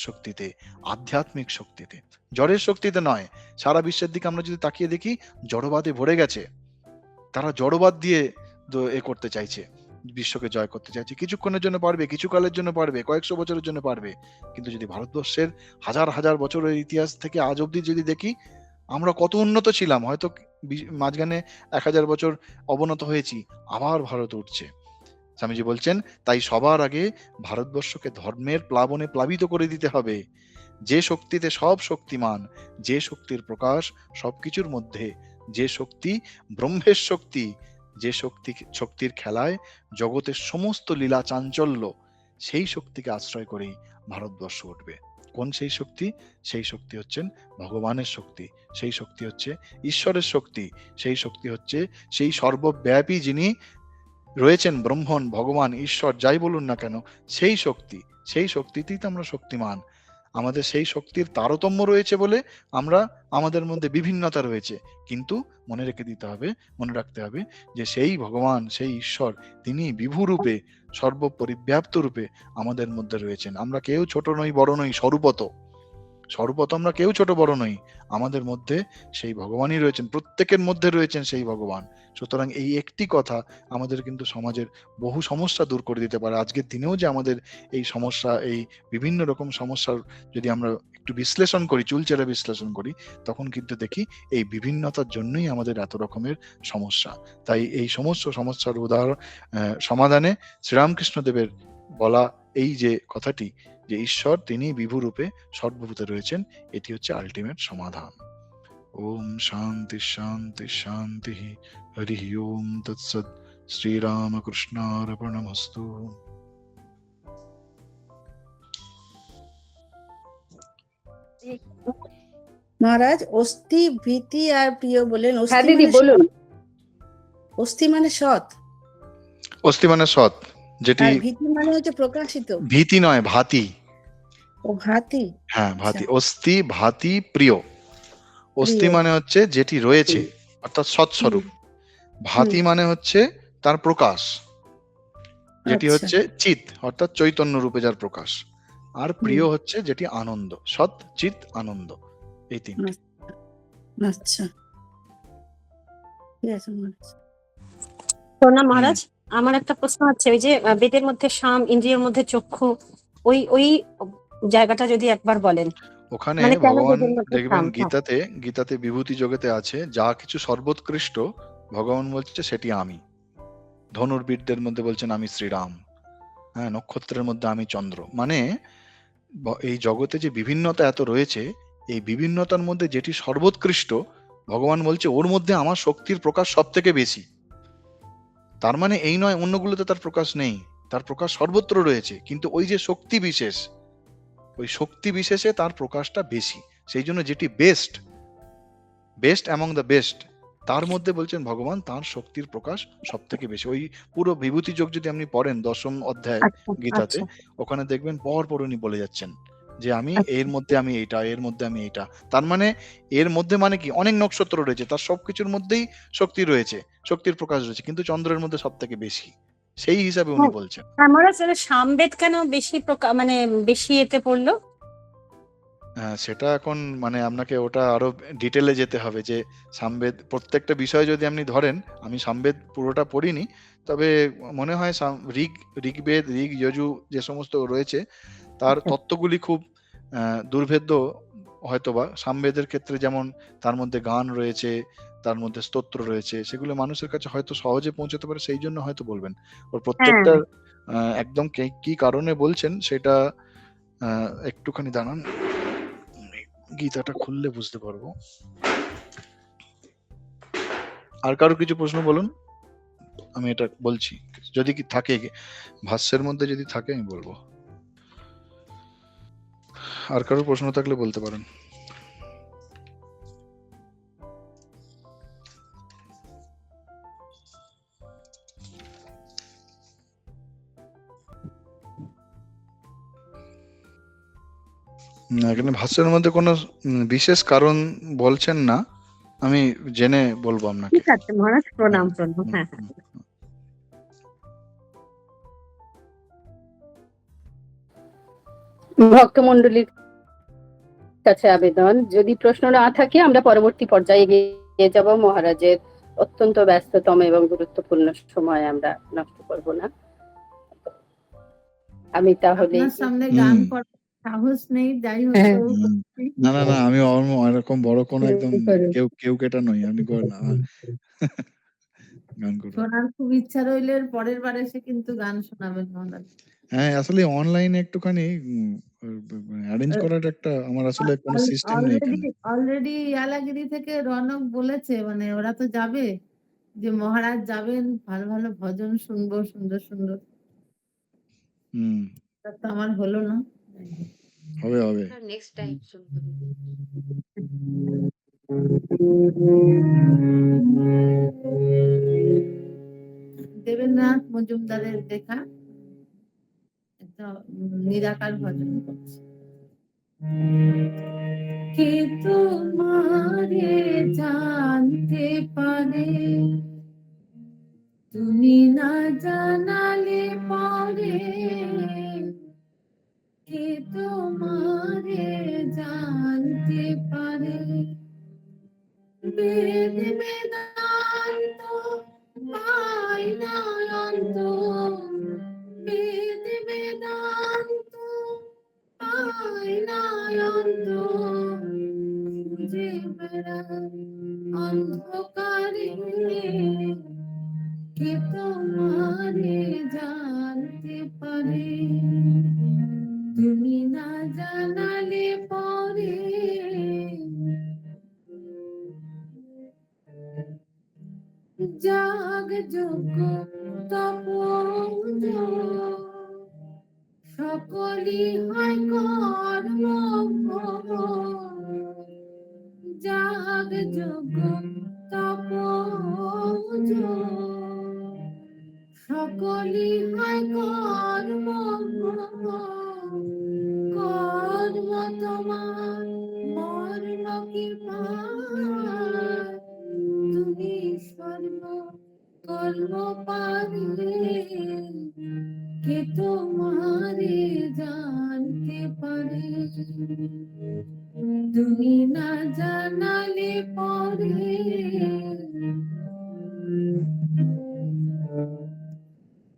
শক্তিতে, আধ্যাত্মিক শক্তিতে, জড়ের শক্তিতে নয়। সারা বিশ্বের দিকে আমরা যদি তাকিয়ে দেখি, জড়বাদে ভরে গেছে। তারা জড়বাদ দিয়ে এ করতে চাইছে, বিশ্বকে জয় করতে চাইছে। কিছুক্ষণের জন্য পারবে, কিছু কালের জন্য পারবে, কয়েকশো বছরের জন্য পারবে, কিন্তু যদি ভারতবর্ষের হাজার হাজার বছরের ইতিহাস থেকে আজ অব্দি যদি দেখি, আমরা কত উন্নত ছিলাম, হয়তো মাঝখানে 1000 বছর অবনত হয়েছি, আবার ভারত উঠছে। স্বামীজি বলছেন তাই সবার আগে ভারতবর্ষকে ধর্মের প্লাবনে প্লাবিত করে দিতে হবে। যে শক্তিতে সব শক্তিমান, যে শক্তির প্রকাশ সবকিছুর মধ্যে, যে শক্তি ব্রহ্মের শক্তি, যে শক্তির খেলায় জগতের সমস্ত লীলা চাঞ্চল্য, সেই শক্তিকে আশ্রয় করেই ভারতবর্ষ উঠবে। কোন সেই শক্তি? সেই শক্তি হচ্ছেন ভগবানের শক্তি, সেই শক্তি হচ্ছে ঈশ্বরের শক্তি, সেই শক্তি হচ্ছে সেই সর্বব্যাপী যিনি রয়েছেন, ব্রহ্মণ, ভগবান, ঈশ্বর যাই বলুন না কেন, সেই শক্তি, সেই শক্তিতেই তো আমরা শক্তিমান। আমাদের সেই শক্তির তারতম্য রয়েছে বলে আমরা, আমাদের মধ্যে বিভিন্নতা রয়েছে, কিন্তু মনে রাখতে হবে যে সেই ভগবান, সেই ঈশ্বর, তিনি বিভু রূপে, সর্বপরিব্যাপ্ত রূপে আমাদের মধ্যে রয়েছেন। আমরা কেউ ছোট নই, বড় নই, স্বরূপত আমরা কেউ ছোট বড় নই, আমাদের মধ্যে সেই ভগবানই রয়েছেন, প্রত্যেকের মধ্যে রয়েছেন সেই ভগবান। সুতরাং এই একটি কথা আমাদের কিন্তু সমাজের বহু সমস্যা দূর করে দিতে পারে। আজকের দিনেও যে আমাদের এই সমস্যা, এই বিভিন্ন রকম সমস্যার যদি আমরা একটু বিশ্লেষণ করি, চুলচেরা বিশ্লেষণ করি, তখন কিন্তু দেখি এই বিভিন্নতার জন্যই আমাদের এত রকমের সমস্যা। তাই এই সমস্ত সমস্যার সমাধানে শ্রীরামকৃষ্ণদেবের বলা এই যে কথাটি, যে ঈশ্বর তিনি বিভু রূপে সর্বভূতে রয়েছেন, এটি হচ্ছে আলটিমেট সমাধান। ওম শান্তি শান্তি শান্তি, হরি ওম তৎসৎ। শ্রীরামকৃষ্ণার্পণমস্তু। মহারাজ, অস্থি, ভীতি আর প্রিয় বলেন। হ্যাঁ দিদি বলুন। অস্থি মানে সৎ, অস্থি মানে সৎ, যেটি আর ভীতি মানে হচ্ছে প্রকাশিত। ভীতি নয়, ভাতি। ও ভাতি। হ্যাঁ, ভাতি। অস্থি, ভাতি, প্রিয়। অস্থি মানে হচ্ছে যেটি রয়েছে, অর্থাৎ সৎস্বরূপ। ভাতি মানে হচ্ছে তার প্রকাশ, যেটি হচ্ছে চিত, অর্থাৎ চৈতন্য রূপে যার প্রকাশ। আর প্রিয় হচ্ছে যেটি আনন্দ, সৎ, চিত, আনন্দ, এই তিনটি। আচ্ছা, প্রণাম মহারাজ। আমার একটা প্রশ্ন আছে, ওই যে বেদের মধ্যে শাম, ইন্দ্রিয়ের মধ্যে চক্ষু, ওই জায়গাটা যদি একবার বলেন। ওখানে মানে কেন ভগবান বেদের মধ্যে দেখবেন শাম? গীতাতে বিভূতি জগতে আছে, যা কিছু সর্বোৎকৃষ্ট ভগবান বলছে সেটি আমি। ধনুর্বীরদের মধ্যে বলছেন আমি শ্রীরাম, হ্যাঁ, নক্ষত্রের মধ্যে আমি চন্দ্র। মানে এই জগতে যে বিভিন্নতা এত রয়েছে, এই বিভিন্নতার মধ্যে যেটি সর্বোৎকৃষ্ট, ভগবান বলছে ওর মধ্যে আমার শক্তির প্রকাশ সব থেকে বেশি। তার মানে এই নয় অন্যগুলোতে তার প্রকাশ নেই, তার প্রকাশ সর্বত্র রয়েছে, কিন্তু ওই যে শক্তি বিশেষ, ওই শক্তি বিশেষে তার প্রকাশটা বেশি। সেই জন্য যেটি best, best among the best, তার মধ্যে বলছেন ভগবান তার শক্তির প্রকাশ সব থেকে বেশি। ওই পুরো বিভূতি যোগ যদি আপনি পড়েন 10ম অধ্যায় আচ্ছা গীতাতে, আচ্ছা ওখানে দেখবেন পর পর উনি বলে যাচ্ছেন যে আমি আচ্ছা। এর মধ্যে আমি এইটা, এর মধ্যে আমি এইটা। তার মানে এর মধ্যে মানে কি, অনেক নক্ষত্র রয়েছে, তার সবকিছুর মধ্যেই শক্তি রয়েছে, শক্তির প্রকাশ রয়েছে, কিন্তু চন্দ্রের মধ্যে সব থেকে বেশি, সেই হিসাবে উনি বলছেন। আমরা সামবেদ কেন বেশি মানে বেশি এতে পড়লো? হ্যাঁ, সেটা এখন মানে আপনাকে ওটা আরো ডিটেলে যেতে হবে, যে সামবেদ প্রত্যেকটা বিষয় যদি আপনি ধরেন, আমি সামবেদ পুরোটা পড়িনি, তবে মনে হয় ঋগ্বেদ, যজু যে সমস্ত রয়েছে তার আচ্ছা। তত্ত্বগুলি খুব দুর্ভেদ্য হয়তোবা। সামবেদের ক্ষেত্রে যেমন তার মধ্যে গান রয়েছে, তার মধ্যে স্তোত্র রয়েছে, সেগুলো মানুষের কাছে হয়তো সহজে পৌঁছাতে পারে, সেই জন্য হয়তো বলবেন। ওর হ্যাঁ প্রত্যেকটা একদম কি কারণে বলছেন সেটা একটুখানি দাঁড়ান, গীতাটা খুললে বুঝতে পারবো। আর কারো কিছু প্রশ্ন বলুন, আমি এটা বলছি, যদি কি থাকে ভাষ্যের মধ্যে যদি থাকে আমি বলবো। আর কারো প্রশ্ন থাকলে বলতে পারেন। না, এখানে ভাষ্যের মধ্যে কোনো বিশেষ কারণ বলছেন না, আমি জেনে বলবো আপনাকে। ঠিক আছে মহারাজ, প্রণাম প্রণাম। হুম, হ্যাঁ হ্যাঁ। হুম। ভক্তমণ্ডলীর কাছে আবেদন, যদি প্রশ্ন না থাকে আমরা পরবর্তী পর্যায়ে এগিয়ে যাব। মহারাজের অত্যন্ত ব্যস্ততম এবং গুরুত্বপূর্ণ সময় আমরা নষ্ট করব না। আমি তাহলে আপনার সামনে হুম। গান করার সাহস নেই, যাই হোক হ্যাঁ। তবু হুম। করছি। না না না, আমি এরকম বড় কোনো একদম কেউ কেটা নই, আমি গান করবো। শোনার খুব ইচ্ছা রইলে পরের বার এসে কিন্তু গান শোনাবেন মহারাজ। হ্যাঁ, আসলে অনলাইনে একটুখানি অ্যারেঞ্জ করার একটা আমার আসলে কোনো সিস্টেম নেই অলরেডি এখানে। অলরেডি ইয়ালাগিরি থেকে রনক বলেছে, মানে ওরা তো যাবে, যে মহারাজ যাবেন, ভালো ভালো ভজন শুনবো, সুন্দর সুন্দর। হুম, তা তো আমার হলো না। হবে হবে। নেক্সট টাইম শুনবো। দেবেন্দ্রনাথ মজুমদারের লেখা একটা নিরাকার ভজন করছে। কে তোমারে জানতে পারে, তুমি না জানালে পরে, কে তোমারে জানতে পারে, বেদ বেদান্ত পাই না অন্ত, বেদ বেদান্ত পাই না অন্ত, খুঁজে বেড়াই অন্ধকারে, কে তোমারে জানতে পারে, তুমি না জানালে পরে, জাগ যোগ্য তপোজ সকলি হয় কর্ম, জাগ যোগ্য তপোজ সকলি হয় কর্ম, কর্ম তোমার মর্ম কি পায়, তুমি সর্ব কর্ম পারে, কে তোমারে জানতে পারে, তুমি না জানালে পরে,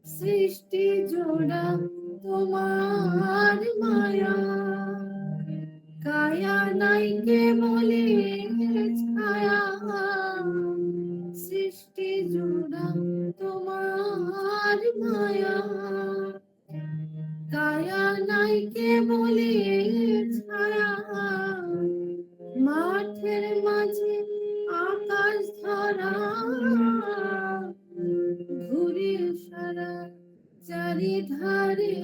সৃষ্টি জোড়া তোমার মায়া, কায়া নাই কে বলে ছায়া, সৃষ্টি জোড়া তোমার কেবলি ছায়া, মাঠের মাঝে আকাশ ধরা, ঘুরে সারা চারিধারে,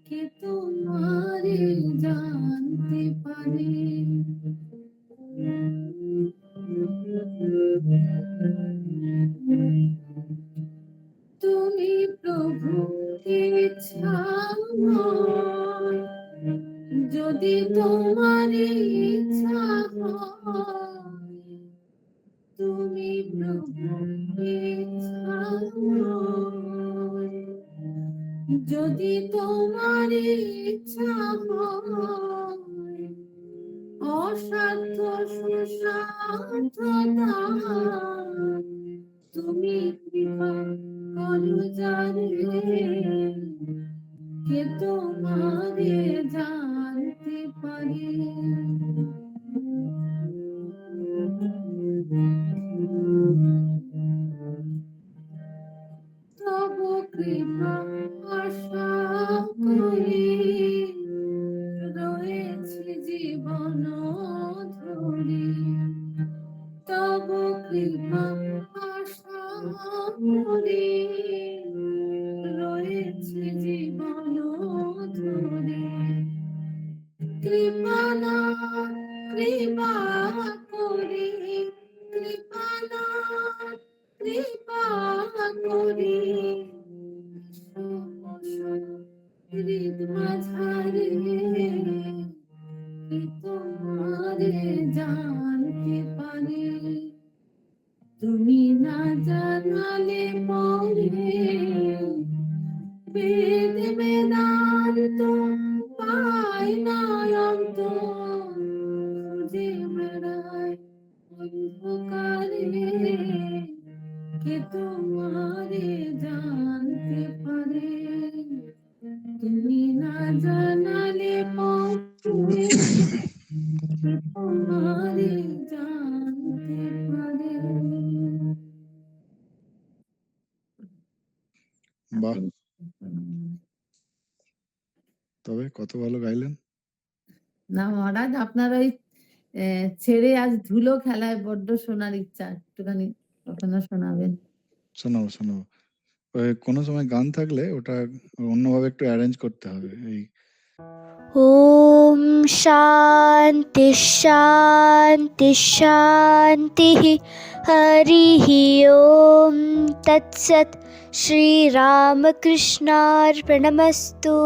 কে তোমারে জানতে পারে। তুমি প্রভু ইচ্ছাময়, যদি তোমার ইচ্ছা হয়, তুমি প্রভু ইচ্ছাময়, যদি তোমার ইচ্ছা হয়, অসাধ্য সুসাধ্য দান, তুমি কৃপা করো যারে, কে তোমারে জানতে পারে। তব কৃপা আশা করি, রয়েছে জীবন ধরি। তব কৃপা আশা করি, রয়েছে জীবন ধরি। কৃপানা কৃপা করি, কৃপানা কৃপা করি, হৃদ মাঝারে, কে তোমারে জানতে পারে। তুমি না জানালে পরে, বেদ বেদান্ত পাই না অন্ত, খুঁজে বেড়ায় অন্ধকারে, কে তোমারে জানতে পারে। তুমি না জানালে পরে, কে তোমারে জানতে পারে। বাহ, তবে কত ভালো গাইলেন। না মহারাজ, আপনার ওই ছেড়ে আজ ধুলো খেলায় বড্ড শোনার ইচ্ছা, একটুখানি কখনো শোনাবেন। শোনাবো শোনাবো। ওই কোনো সময় গান থাকলে ওটা অন্যভাবে একটু অ্যারেঞ্জ করতে হবে। এই ॐ शान्ति शान्ति शान्तिः। हरिः ॐ तत्सत्। श्रीरामकृष्णार्पणमस्तु।